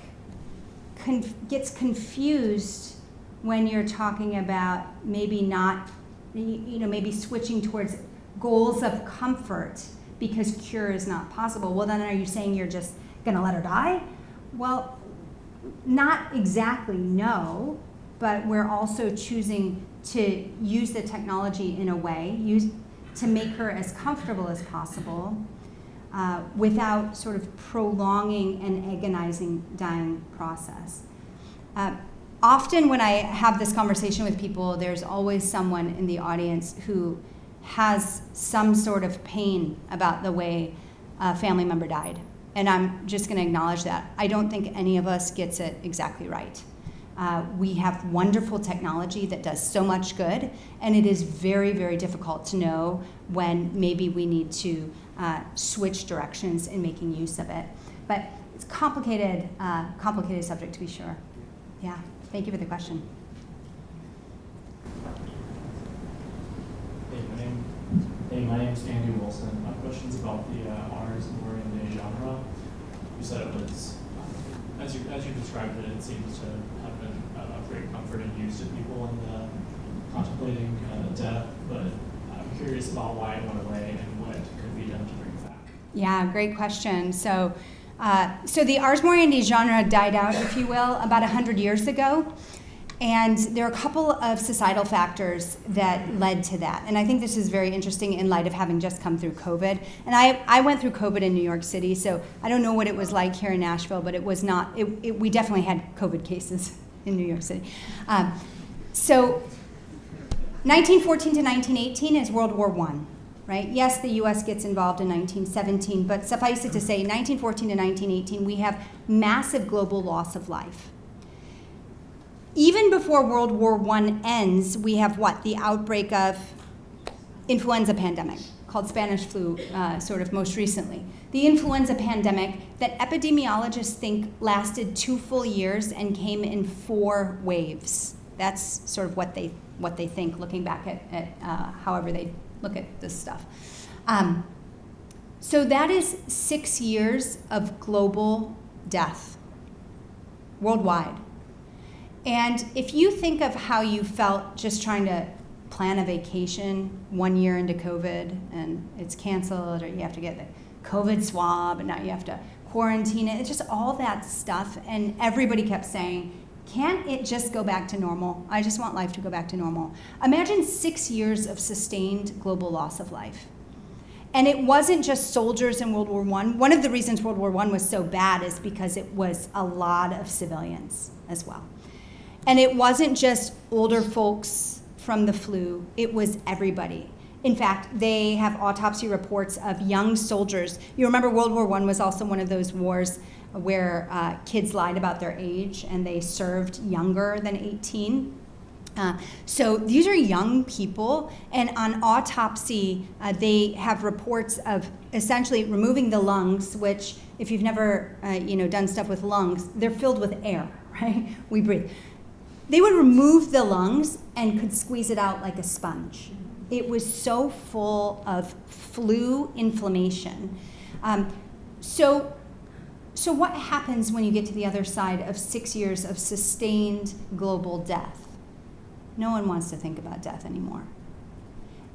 gets confused when you're talking about maybe not, you know, maybe switching towards goals of comfort because cure is not possible. Well, then are you saying you're just going to let her die? Well, not exactly, no, but we're also choosing to use the technology in a way to make her as comfortable as possible without sort of prolonging an agonizing dying process. Often when I have this conversation with people, there's always someone in the audience who has some sort of pain about the way a family member died. And I'm just going to acknowledge that. I don't think any of us gets it exactly right. We have wonderful technology that does so much good, and it is very, very difficult to know when maybe we need to switch directions in making use of it. But it's complicated subject to be sure. Yeah, thank you for the question. Hey, my name's Andy Wilson. My question's about the Ars Moriendi genre. You said it was, as you described it, it seems to have been of great comfort and use to people in the contemplating death, but I'm curious about why it went away and what could be done to bring it back. Yeah, great question. So the Ars Moriendi genre died out, if you will, about 100 years ago. And there are a couple of societal factors that led to that. And I think this is very interesting in light of having just come through COVID. And I went through COVID in New York City, so I don't know what it was like here in Nashville, but it was not, we definitely had COVID cases in New York City. So 1914 to 1918 is World War I, right? Yes, the US gets involved in 1917, but suffice it to say, 1914 to 1918, we have massive global loss of life. Even before World War I ends, we have what? The outbreak of influenza pandemic, called Spanish flu, sort of most recently. The influenza pandemic that epidemiologists think lasted 2 full years and came in 4 waves. That's sort of what they think, looking back at however they look at this stuff. So that is 6 years of global death, worldwide. And if you think of how you felt just trying to plan a vacation 1 year into COVID and it's canceled, or you have to get the COVID swab and now you have to quarantine it, it's just all that stuff. And everybody kept saying, can't it just go back to normal? I just want life to go back to normal. Imagine 6 years of sustained global loss of life. And it wasn't just soldiers in World War I. One of the reasons World War I was so bad is because it was a lot of civilians as well. And it wasn't just older folks from the flu, it was everybody. In fact, they have autopsy reports of young soldiers. You remember World War I was also one of those wars where kids lied about their age and they served younger than 18. So these are young people, and on autopsy, they have reports of essentially removing the lungs, which if you've never done stuff with lungs, they're filled with air, right? We breathe. They would remove the lungs and could squeeze it out like a sponge. It was so full of flu inflammation. So what happens when you get to the other side of 6 years of sustained global death? No one wants to think about death anymore.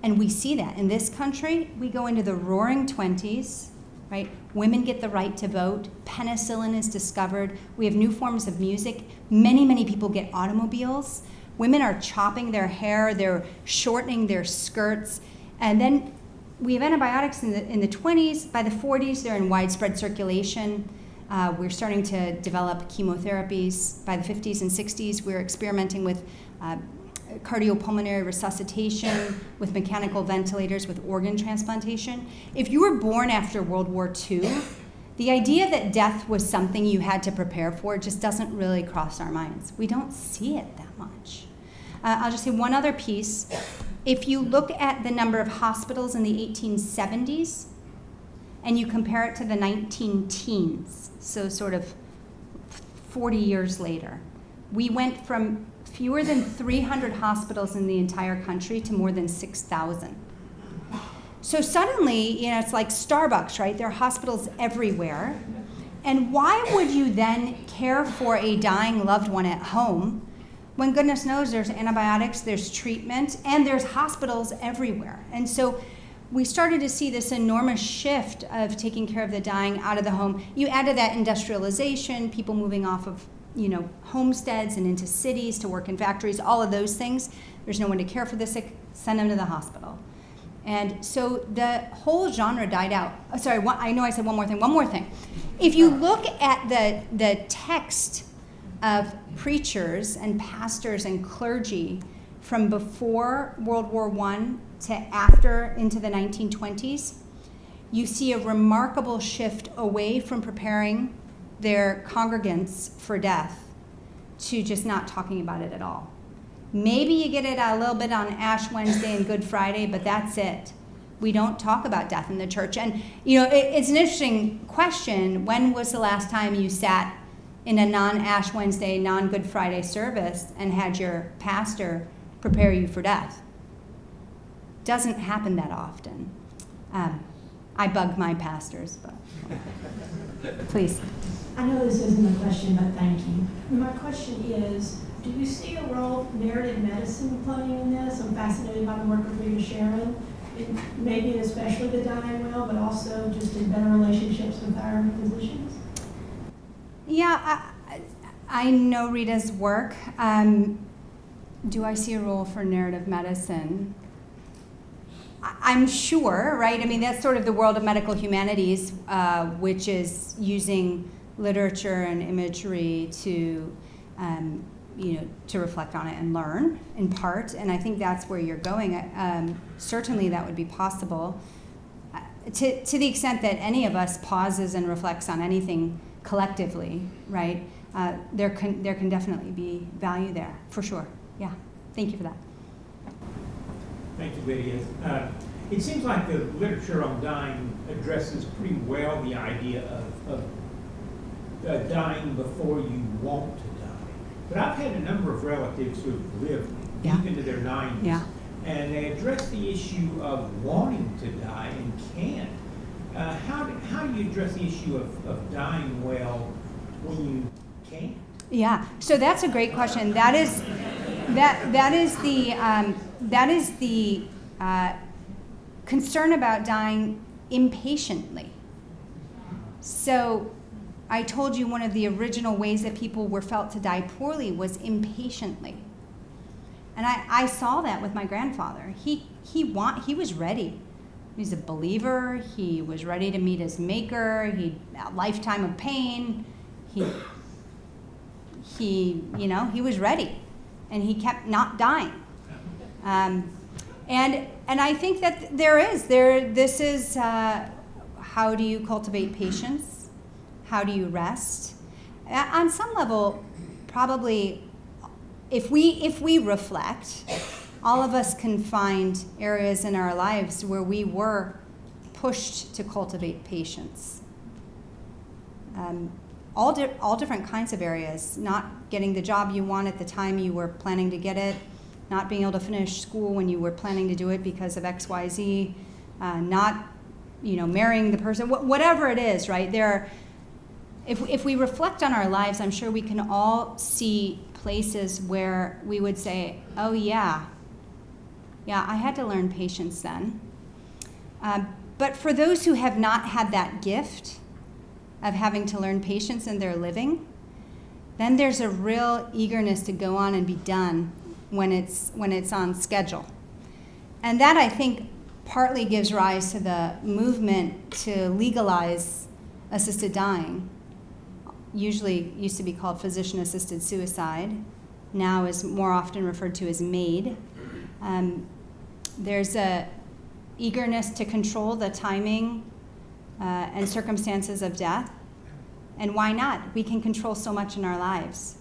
And we see that. In this country, we go into the roaring 20s, right? Women get the right to vote. Penicillin is discovered. We have new forms of music. Many, many people get automobiles. Women are chopping their hair. They're shortening their skirts. And then we have antibiotics in the 20s. By the 40s, they're in widespread circulation. We're starting to develop chemotherapies. By the 50s and 60s, we're experimenting with cardiopulmonary resuscitation, with mechanical ventilators, with organ transplantation. If you were born after World War II, the idea that death was something you had to prepare for just doesn't really cross our minds. We don't see it that much. I'll just say one other piece. If you look at the number of hospitals in the 1870s and you compare it to the 19-teens, so sort of 40 years later, we went from fewer than 300 hospitals in the entire country to more than 6,000. So suddenly, it's like Starbucks, right? There are hospitals everywhere. And why would you then care for a dying loved one at home when goodness knows there's antibiotics, there's treatment, and there's hospitals everywhere? And so we started to see this enormous shift of taking care of the dying out of the home. You add to that industrialization, people moving off of homesteads and into cities to work in factories, all of those things. There's no one to care for the sick, send them to the hospital. And so the whole genre died out. I know I said one more thing. If you look at the text of preachers and pastors and clergy from before World War I to after into the 1920s, you see a remarkable shift away from preparing their congregants for death to just not talking about it at all. Maybe you get it a little bit on Ash Wednesday and Good Friday, but that's it. We don't talk about death in the church. And it's an interesting question. When was the last time you sat in a non-Ash Wednesday, non-Good Friday service and had your pastor prepare you for death? Doesn't happen that often. I bug my pastors, but please. I know this isn't a question, but thank you. My question is, do you see a role narrative medicine playing in this? I'm fascinated by the work of Rita Sharon, maybe and especially the dying well, but also just in better relationships with our physicians. Yeah, I know Rita's work. Do I see a role for narrative medicine? I'm sure, right? I mean, that's sort of the world of medical humanities, which is using literature and imagery to to reflect on it and learn in part. And I think that's where you're going. Certainly that would be possible. To the extent that any of us pauses and reflects on anything collectively, right? There can definitely be value there, for sure. Yeah, thank you for that. Thank you, Lydia. It seems like the literature on dying addresses pretty well the idea of dying before you want to die. But I've had a number of relatives who have lived deep into their 90s, and they address the issue of wanting to die and can't. How do you address the issue of dying well when you can't? Yeah, so that's a great question. That is the concern about dying impatiently. So I told you one of the original ways that people were felt to die poorly was impatiently. And I saw that with my grandfather. He was ready. He's a believer. He was ready to meet his maker. A lifetime of pain. He was ready, and he kept not dying. And I think that this is how do you cultivate patience? How do you rest? On some level, probably, if we reflect, all of us can find areas in our lives where we were pushed to cultivate patience. All different kinds of areas. Not getting the job you want at the time you were planning to get it, not being able to finish school when you were planning to do it because of X, Y, Z, not marrying the person, whatever it is, right? If we reflect on our lives, I'm sure we can all see places where we would say, oh yeah, I had to learn patience then. But for those who have not had that gift of having to learn patience in their living, then there's a real eagerness to go on and be done when it's on schedule. And that, I think, partly gives rise to the movement to legalize assisted dying. Usually used to be called physician-assisted suicide, now is more often referred to as MAID. There's a eagerness to control the timing and circumstances of death. And why not? We can control so much in our lives.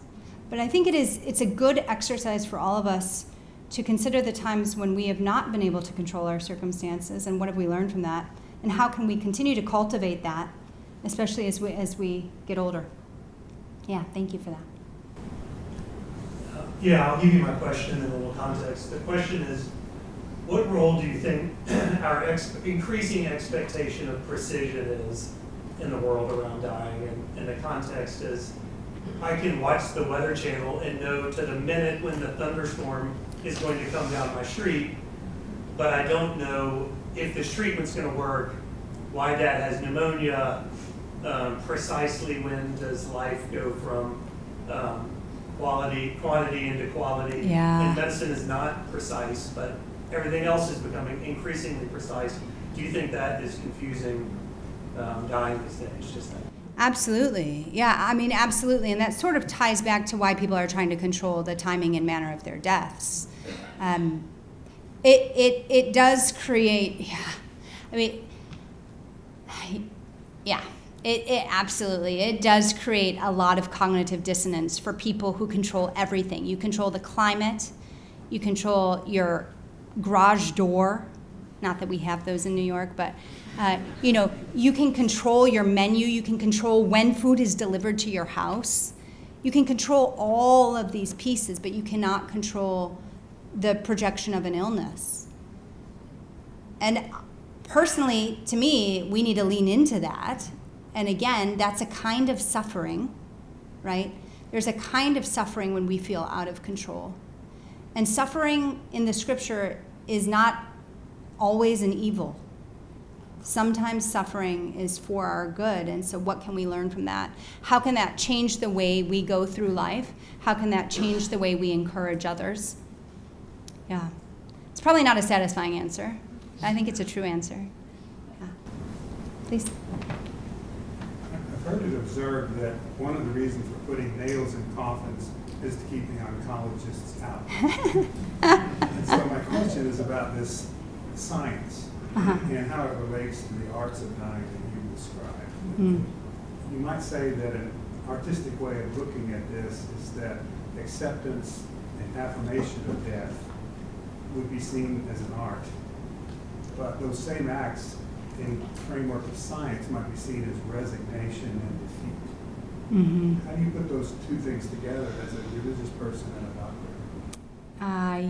But I think it's a good exercise for all of us to consider the times when we have not been able to control our circumstances, and what have we learned from that, and how can we continue to cultivate that, especially as we get older. Yeah, thank you for that. Yeah, I'll give you my question in a little context. The question is, what role do you think our increasing expectation of precision is in the world around dying? And the context is, I can watch the Weather Channel and know to the minute when the thunderstorm is going to come down my street, but I don't know if this treatment's going to work, why dad has pneumonia, precisely when does life go from quantity into quality. Yeah. And medicine is not precise, but everything else is becoming increasingly precise. Do you think that is confusing dying these days? Just that. Absolutely. Yeah, I mean, absolutely. And that sort of ties back to why people are trying to control the timing and manner of their deaths. It does create, it absolutely, it does create a lot of cognitive dissonance for people who control everything. You control the climate, you control your garage door, not that we have those in New York, but you can control your menu, you can control when food is delivered to your house. You can control all of these pieces, but you cannot control the projection of an illness. And personally, to me, we need to lean into that. And again, that's a kind of suffering, right? There's a kind of suffering when we feel out of control. And suffering in the scripture is not always an evil. Sometimes suffering is for our good, and so what can we learn from that? How can that change the way we go through life? How can that change the way we encourage others? Yeah. It's probably not a satisfying answer. I think it's a true answer. Yeah. Please. I've heard it observed that one of the reasons for putting nails in coffins is to keep the oncologists out. And so my question is about this science and how it relates to the arts of dying that you described. You might say that an artistic way of looking at this is that acceptance and affirmation of death would be seen as an art. But those same acts in the framework of science might be seen as resignation and defeat. How do you put those two things together as a religious person and a doctor?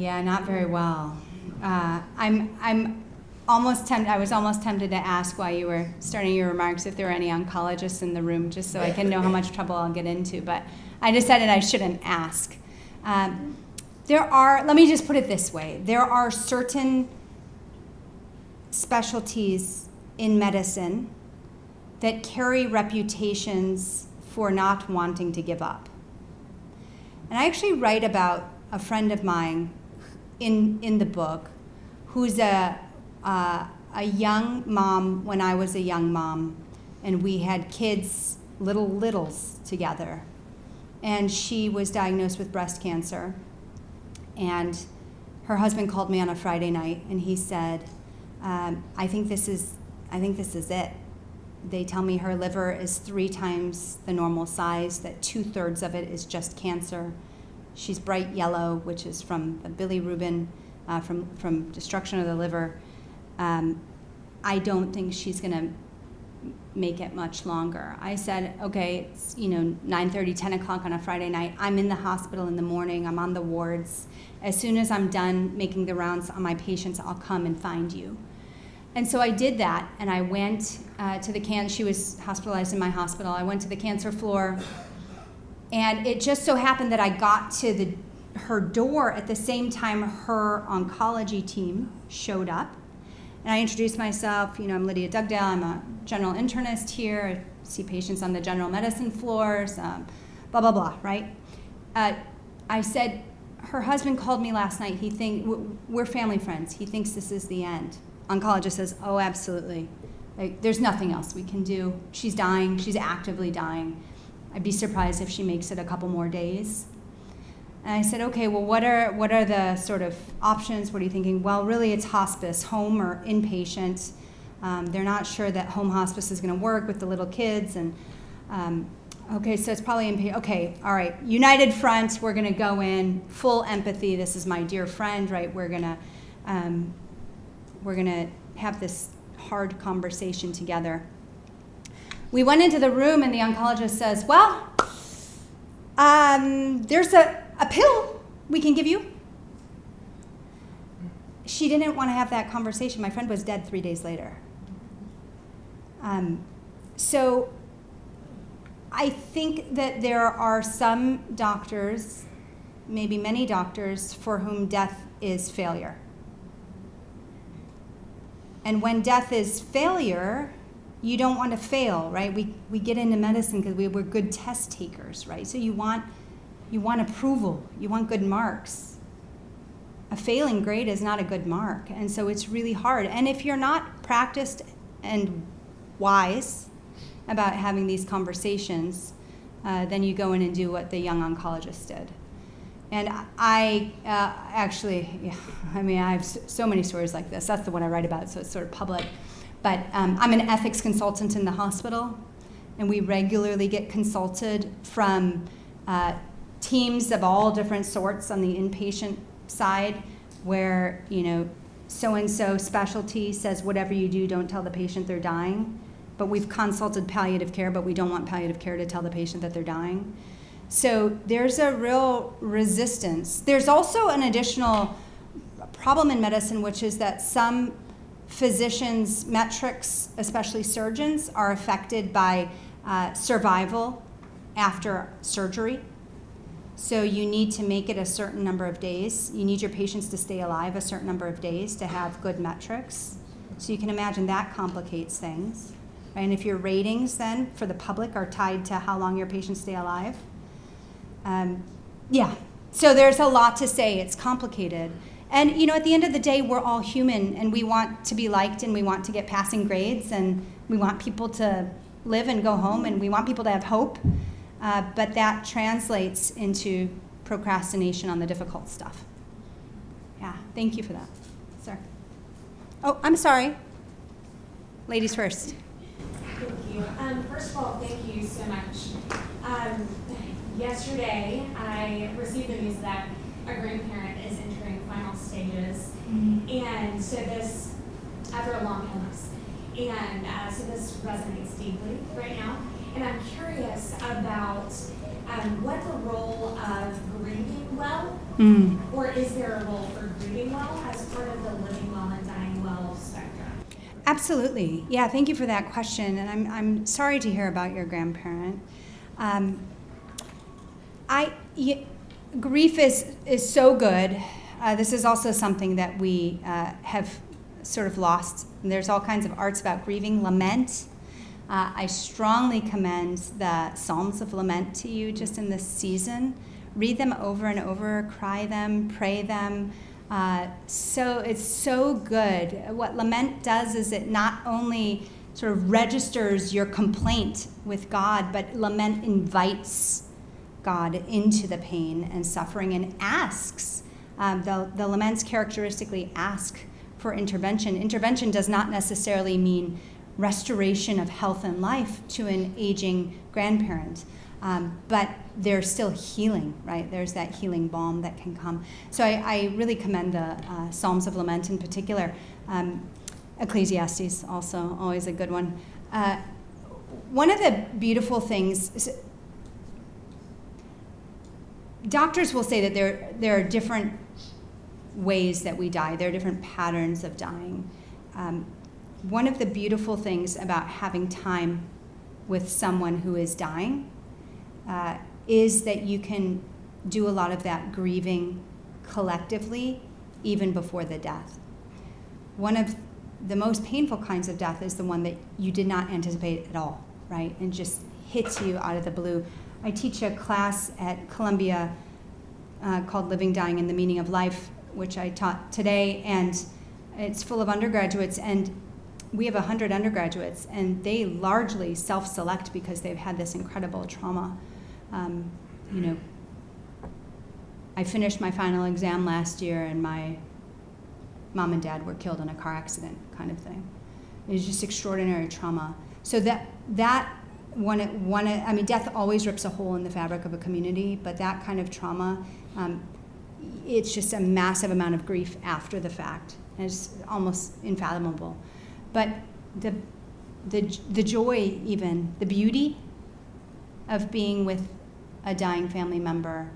Yeah, not very well. I'm almost tempted. I was almost tempted to ask while you were starting your remarks if there were any oncologists in the room, just so I can know how much trouble I'll get into. But I decided I shouldn't ask. Let me just put it this way: there are certain specialties in medicine that carry reputations for not wanting to give up. And I actually write about a friend of mine in the book who's a young mom when I was a young mom, and we had kids, littles together. And she was diagnosed with breast cancer. And her husband called me on a Friday night, and he said, I think this is it. They tell me her liver is 3 times the normal size, that 2/3 of it is just cancer. She's bright yellow, which is from the bilirubin, from destruction of the liver. I don't think she's going to make it much longer. I said, okay, it's 9:30, 10 o'clock on a Friday night. I'm in the hospital in the morning. I'm on the wards. As soon as I'm done making the rounds on my patients, I'll come and find you. And so I did that, and I went to the she was hospitalized in my hospital. I went to the cancer floor, and it just so happened that I got to her door at the same time her oncology team showed up. And I introduced myself. I'm Lydia Dugdale. I'm a general internist here. I see patients on the general medicine floors, blah, blah, blah, right? I said, her husband called me last night. We're family friends. He thinks this is the end. Oncologist says, oh, absolutely. There's nothing else we can do. She's dying. She's actively dying. I'd be surprised if she makes it a couple more days. And I said, okay, well, what are the sort of options? What are you thinking? Well, really, it's hospice, home or inpatient. They're not sure that home hospice is going to work with the little kids. And okay, so it's probably inpatient. Okay, all right. United front. We're going to go in full empathy. This is my dear friend, right? We're going to have this hard conversation together. We went into the room, and the oncologist says, well, there's a pill we can give you. She didn't want to have that conversation. My friend was dead 3 days later. So I think that there are some doctors, maybe many doctors, for whom death is failure. And when death is failure, you don't want to fail, right? We get into medicine because we're good test takers, right? So you want approval, you want good marks. A failing grade is not a good mark, and so it's really hard. And if you're not practiced and wise about having these conversations, then you go in and do what the young oncologist did. And I I have so many stories like this. That's the one I write about, so it's sort of public. But I'm an ethics consultant in the hospital, and we regularly get consulted from teams of all different sorts on the inpatient side, where so-and-so specialty says whatever you do, don't tell the patient they're dying. But we've consulted palliative care, but we don't want palliative care to tell the patient that they're dying. So there's a real resistance. There's also an additional problem in medicine, which is that some physicians' metrics, especially surgeons, are affected by survival after surgery. So you need to make it a certain number of days. You need your patients to stay alive a certain number of days to have good metrics. So you can imagine that complicates things. And if your ratings then for the public are tied to how long your patients stay alive, so there's a lot to say. It's complicated. And at the end of the day, we're all human, and we want to be liked, and we want to get passing grades, and we want people to live and go home, and we want people to have hope, but that translates into procrastination on the difficult stuff. Yeah, thank you for that. Sir. Oh, I'm sorry. Ladies first. Thank you. First of all, thank you so much. Yesterday, I received the news that a grandparent is entering final stages, and so this, after a long illness, and so this resonates deeply right now. And I'm curious about what the role of grieving well, or is there a role for grieving well as part of the living well and dying well spectrum? Absolutely. Yeah, thank you for that question. And I'm sorry to hear about your grandparent. Grief is so good. This is also something that we have sort of lost. There's all kinds of arts about grieving, lament. I strongly commend the Psalms of Lament to you just in this season. Read them over and over, cry them, pray them. So it's so good. What lament does is it not only sort of registers your complaint with God, but lament invites God into the pain and suffering and asks. The laments characteristically ask for intervention. Intervention does not necessarily mean restoration of health and life to an aging grandparent, but there's still healing, right? There's that healing balm that can come. So I really commend the Psalms of Lament in particular. Ecclesiastes also, always a good one. One of the beautiful things, doctors will say that there are different ways that we die. There are different patterns of dying. One of the beautiful things about having time with someone who is dying is that you can do a lot of that grieving collectively, even before the death. One of the most painful kinds of death is the one that you did not anticipate at all, right? And just hits you out of the blue. I teach a class at Columbia called Living, Dying, and the Meaning of Life, which I taught today, and it's full of undergraduates, and we have 100 undergraduates, and they largely self-select because they've had this incredible trauma. I finished my final exam last year, and my mom and dad were killed in a car accident, kind of thing. It was just extraordinary trauma. So death always rips a hole in the fabric of a community, but that kind of trauma, it's just a massive amount of grief after the fact. And it's almost unfathomable. But the joy, even, the beauty of being with a dying family member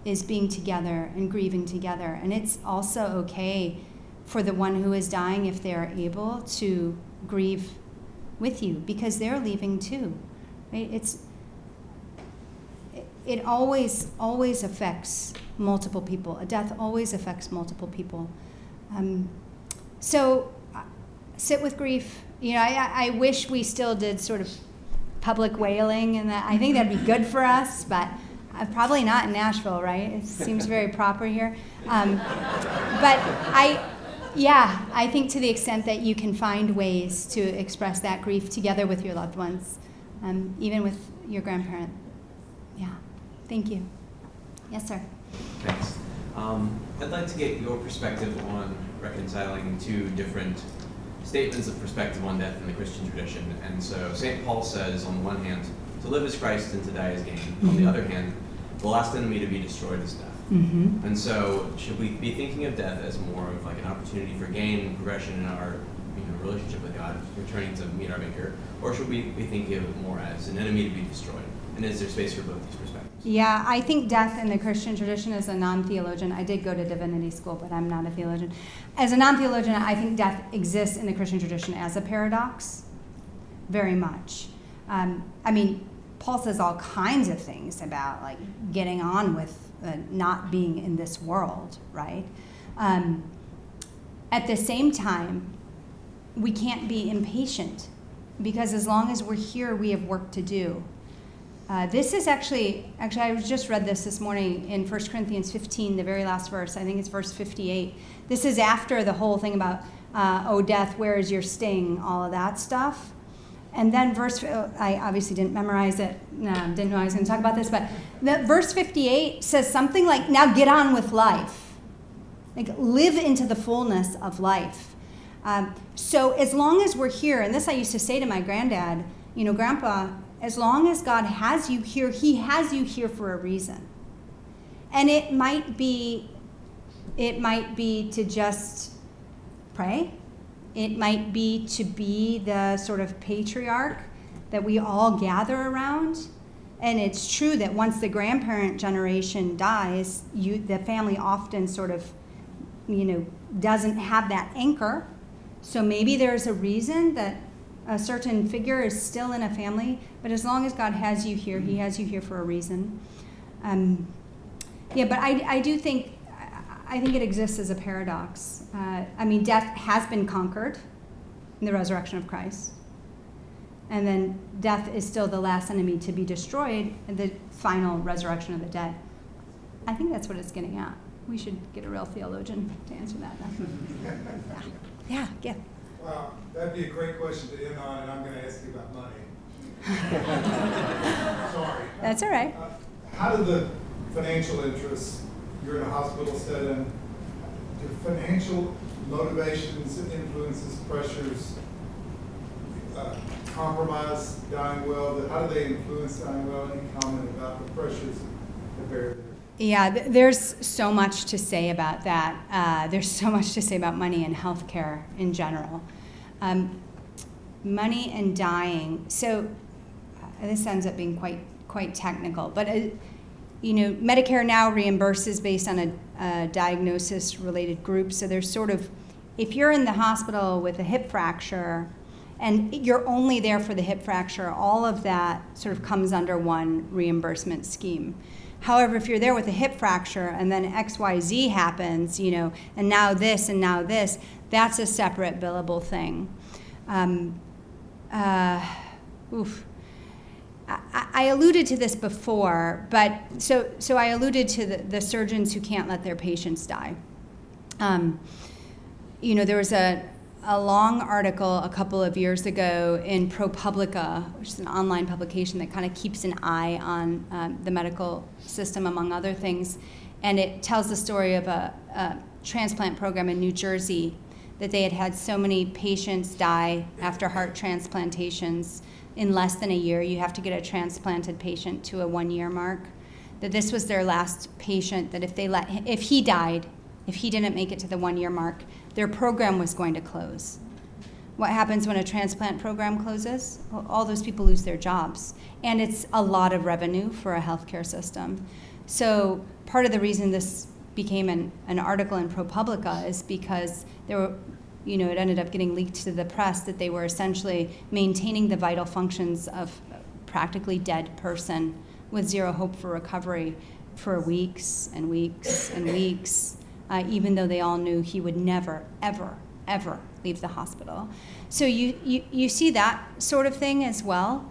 is being together and grieving together. And it's also okay for the one who is dying, if they are able, to grieve with you, because they're leaving too, right? It always affects multiple people. A death always affects multiple people. So sit with grief. I wish we still did sort of public wailing, and I think that'd be good for us, but probably not in Nashville, right? It seems very proper here. But I think to the extent that you can find ways to express that grief together with your loved ones, even with your grandparent. Yeah, thank you. Yes, sir. Thanks. I'd like to get your perspective on reconciling two different statements of perspective on death in the Christian tradition. And so St. Paul says, on the one hand, to live is Christ and to die is gain. Mm-hmm. On the other hand, the last enemy to be destroyed is death. Mm-hmm. And so should we be thinking of death as more of like an opportunity for gain and progression in our relationship with God, returning to meet our Maker, or should we be thinking of it more as an enemy to be destroyed? And is there space for both these perspectives? Yeah, I think death in the Christian tradition, as a non-theologian, I did go to divinity school, but I'm not a theologian. As a non-theologian, I think death exists in the Christian tradition as a paradox, very much. Paul says all kinds of things about like getting on with not being in this world, right? At the same time, we can't be impatient, because as long as we're here, we have work to do. This is actually, I just read this morning in 1 Corinthians 15, the very last verse. I think it's verse 58. This is after the whole thing about, oh, death, where is your sting, all of that stuff. And then I obviously didn't memorize it, didn't know I was going to talk about this, but verse 58 says something like, now get on with life. Like, live into the fullness of life. So as long as we're here, and this I used to say to my granddad, Grandpa, as long as God has you here, he has you here for a reason. And it might be to just pray. It might be to be the sort of patriarch that we all gather around. And it's true that once the grandparent generation dies, the family often sort of, doesn't have that anchor. So maybe there's a reason that a certain figure is still in a family, but as long as God has you here, he has you here for a reason. But I do think, it exists as a paradox. Death has been conquered in the resurrection of Christ. And then death is still the last enemy to be destroyed in the final resurrection of the dead. I think that's what it's getting at. We should get a real theologian to answer that. Yeah. Well, that'd be a great question to end on, and I'm going to ask you about money. Sorry. That's all right. How do the financial interests, you're in a hospital setting, do financial motivations, influences, pressures compromise dying well? How do they influence dying well? Any comment about the pressures that bear there? Yeah, there's so much to say about that. There's so much to say about money and healthcare in general. Money and dying. So this ends up being quite technical, but Medicare now reimburses based on a diagnosis-related group. So there's sort of, if you're in the hospital with a hip fracture, and you're only there for the hip fracture, all of that sort of comes under one reimbursement scheme. However, if you're there with a hip fracture and then XYZ happens, and now this and now this, that's a separate billable thing. I alluded to this before, but so I alluded to the surgeons who can't let their patients die. There was a long article a couple of years ago in ProPublica, which is an online publication that kind of keeps an eye on the medical system, among other things. And it tells the story of a transplant program in New Jersey that they had so many patients die after heart transplantations in less than a year. You have to get a transplanted patient to a 1-year mark. That this was their last patient, that if he died, if he didn't make it to the 1-year mark, their program was going to close. What happens when a transplant program closes? Well, all those people lose their jobs. And it's a lot of revenue for a healthcare system. So part of the reason this became an article in ProPublica is because there were, it ended up getting leaked to the press that they were essentially maintaining the vital functions of a practically dead person with zero hope for recovery for weeks and weeks and weeks. Even though they all knew he would never, ever, ever leave the hospital. So you see that sort of thing as well.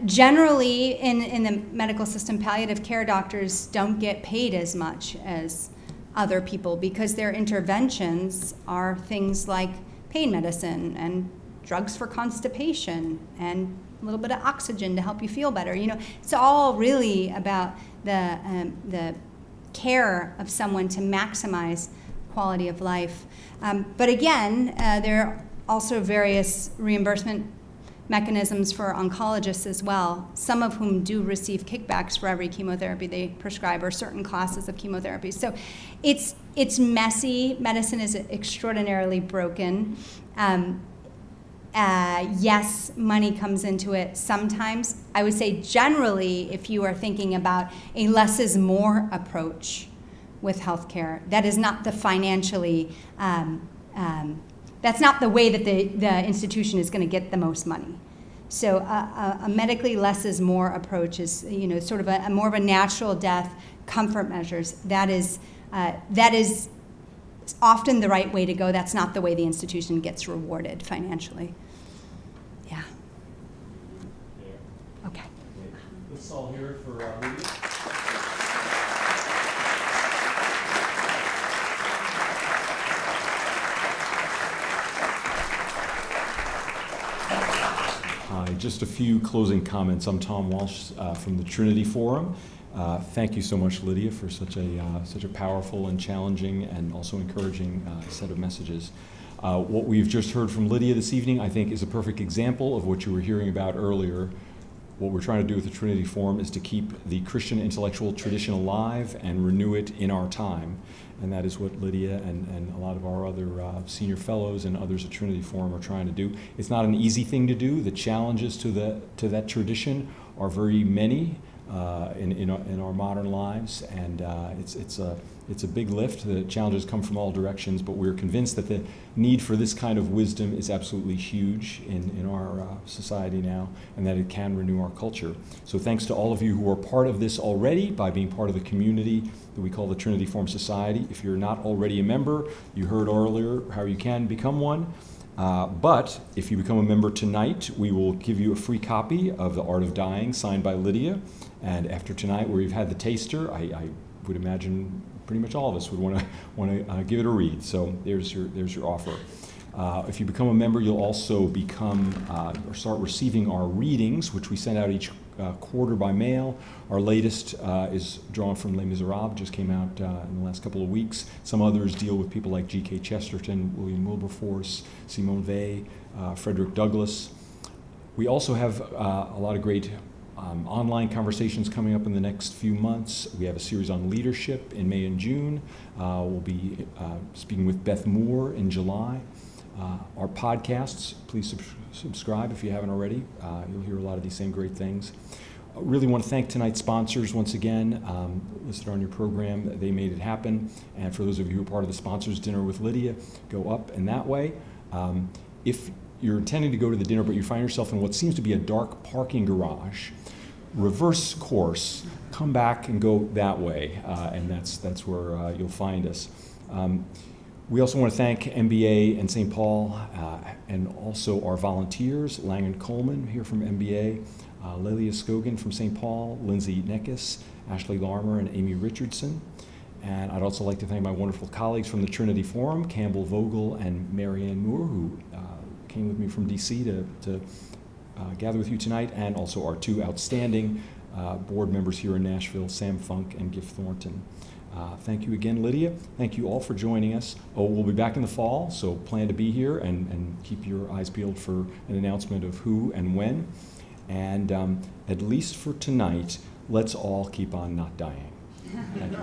Generally, in the medical system, palliative care doctors don't get paid as much as other people because their interventions are things like pain medicine and drugs for constipation and a little bit of oxygen to help you feel better. It's all really about the care of someone to maximize quality of life. But again, there are also various reimbursement mechanisms for oncologists as well, some of whom do receive kickbacks for every chemotherapy they prescribe or certain classes of chemotherapy. So it's messy. Medicine is extraordinarily broken. Yes, money comes into it sometimes. I would say generally, if you are thinking about a less is more approach with healthcare, that is not the financially, that's not the way that the institution is going to get the most money. So a medically less is more approach is, sort of a more of a natural death, comfort measures. That is often the right way to go. That's not the way the institution gets rewarded financially. Yeah. Okay. Let's all hear it for Lydia. just a few closing comments. I'm Tom Walsh from the Trinity Forum. Thank you so much, Lydia, for such a powerful and challenging and also encouraging set of messages. What we've just heard from Lydia this evening, I think, is a perfect example of what you were hearing about earlier. What we're trying to do with the Trinity Forum is to keep the Christian intellectual tradition alive and renew it in our time. And that is what Lydia and a lot of our other senior fellows and others at Trinity Forum are trying to do. It's not an easy thing to do. The challenges to that tradition are very many in our modern lives, and it's a big lift. The challenges come from all directions, but we're convinced that the need for this kind of wisdom is absolutely huge in our society now, and that it can renew our culture. So thanks to all of you who are part of this already by being part of the community that we call the Trinity Forum Society. If you're not already a member, you heard earlier how you can become one. But if you become a member tonight, we will give you a free copy of The Art of Dying, signed by Lydia. And after tonight, where you've had the taster, I would imagine pretty much all of us would want to give it a read. So there's your offer. If you become a member, you'll also or start receiving our readings, which we send out each quarter by mail. Our latest is drawn from Les Miserables, just came out in the last couple of weeks. Some others deal with people like G.K. Chesterton, William Wilberforce, Simone Weil, Frederick Douglass. We also have a lot of great online conversations coming up in the next few months. We have a series on leadership in May and June. We'll be speaking with Beth Moore in July. Our podcasts, please subscribe if you haven't already. You'll hear a lot of these same great things. I really want to thank tonight's sponsors once again, listed on your program. They made it happen. And for those of you who are part of the sponsors dinner with Lydia, go up in that way. If you're intending to go to the dinner, but you find yourself in what seems to be a dark parking garage, reverse course, come back and go that way, and that's where you'll find us. We also want to thank MBA and St. Paul, and also our volunteers, Lang & Coleman here from MBA, Lelia Scogan from St. Paul, Lindsay Neckis, Ashley Larmer, and Amy Richardson. And I'd also like to thank my wonderful colleagues from the Trinity Forum, Campbell Vogel and Marianne Moore, who came with me from DC to gather with you tonight, and also our two outstanding board members here in Nashville, Sam Funk and Giff Thornton. Thank you again, Lydia. Thank you all for joining us. We'll be back in the fall, so plan to be here and keep your eyes peeled for an announcement of who and when. And at least for tonight, let's all keep on not dying. Thank you.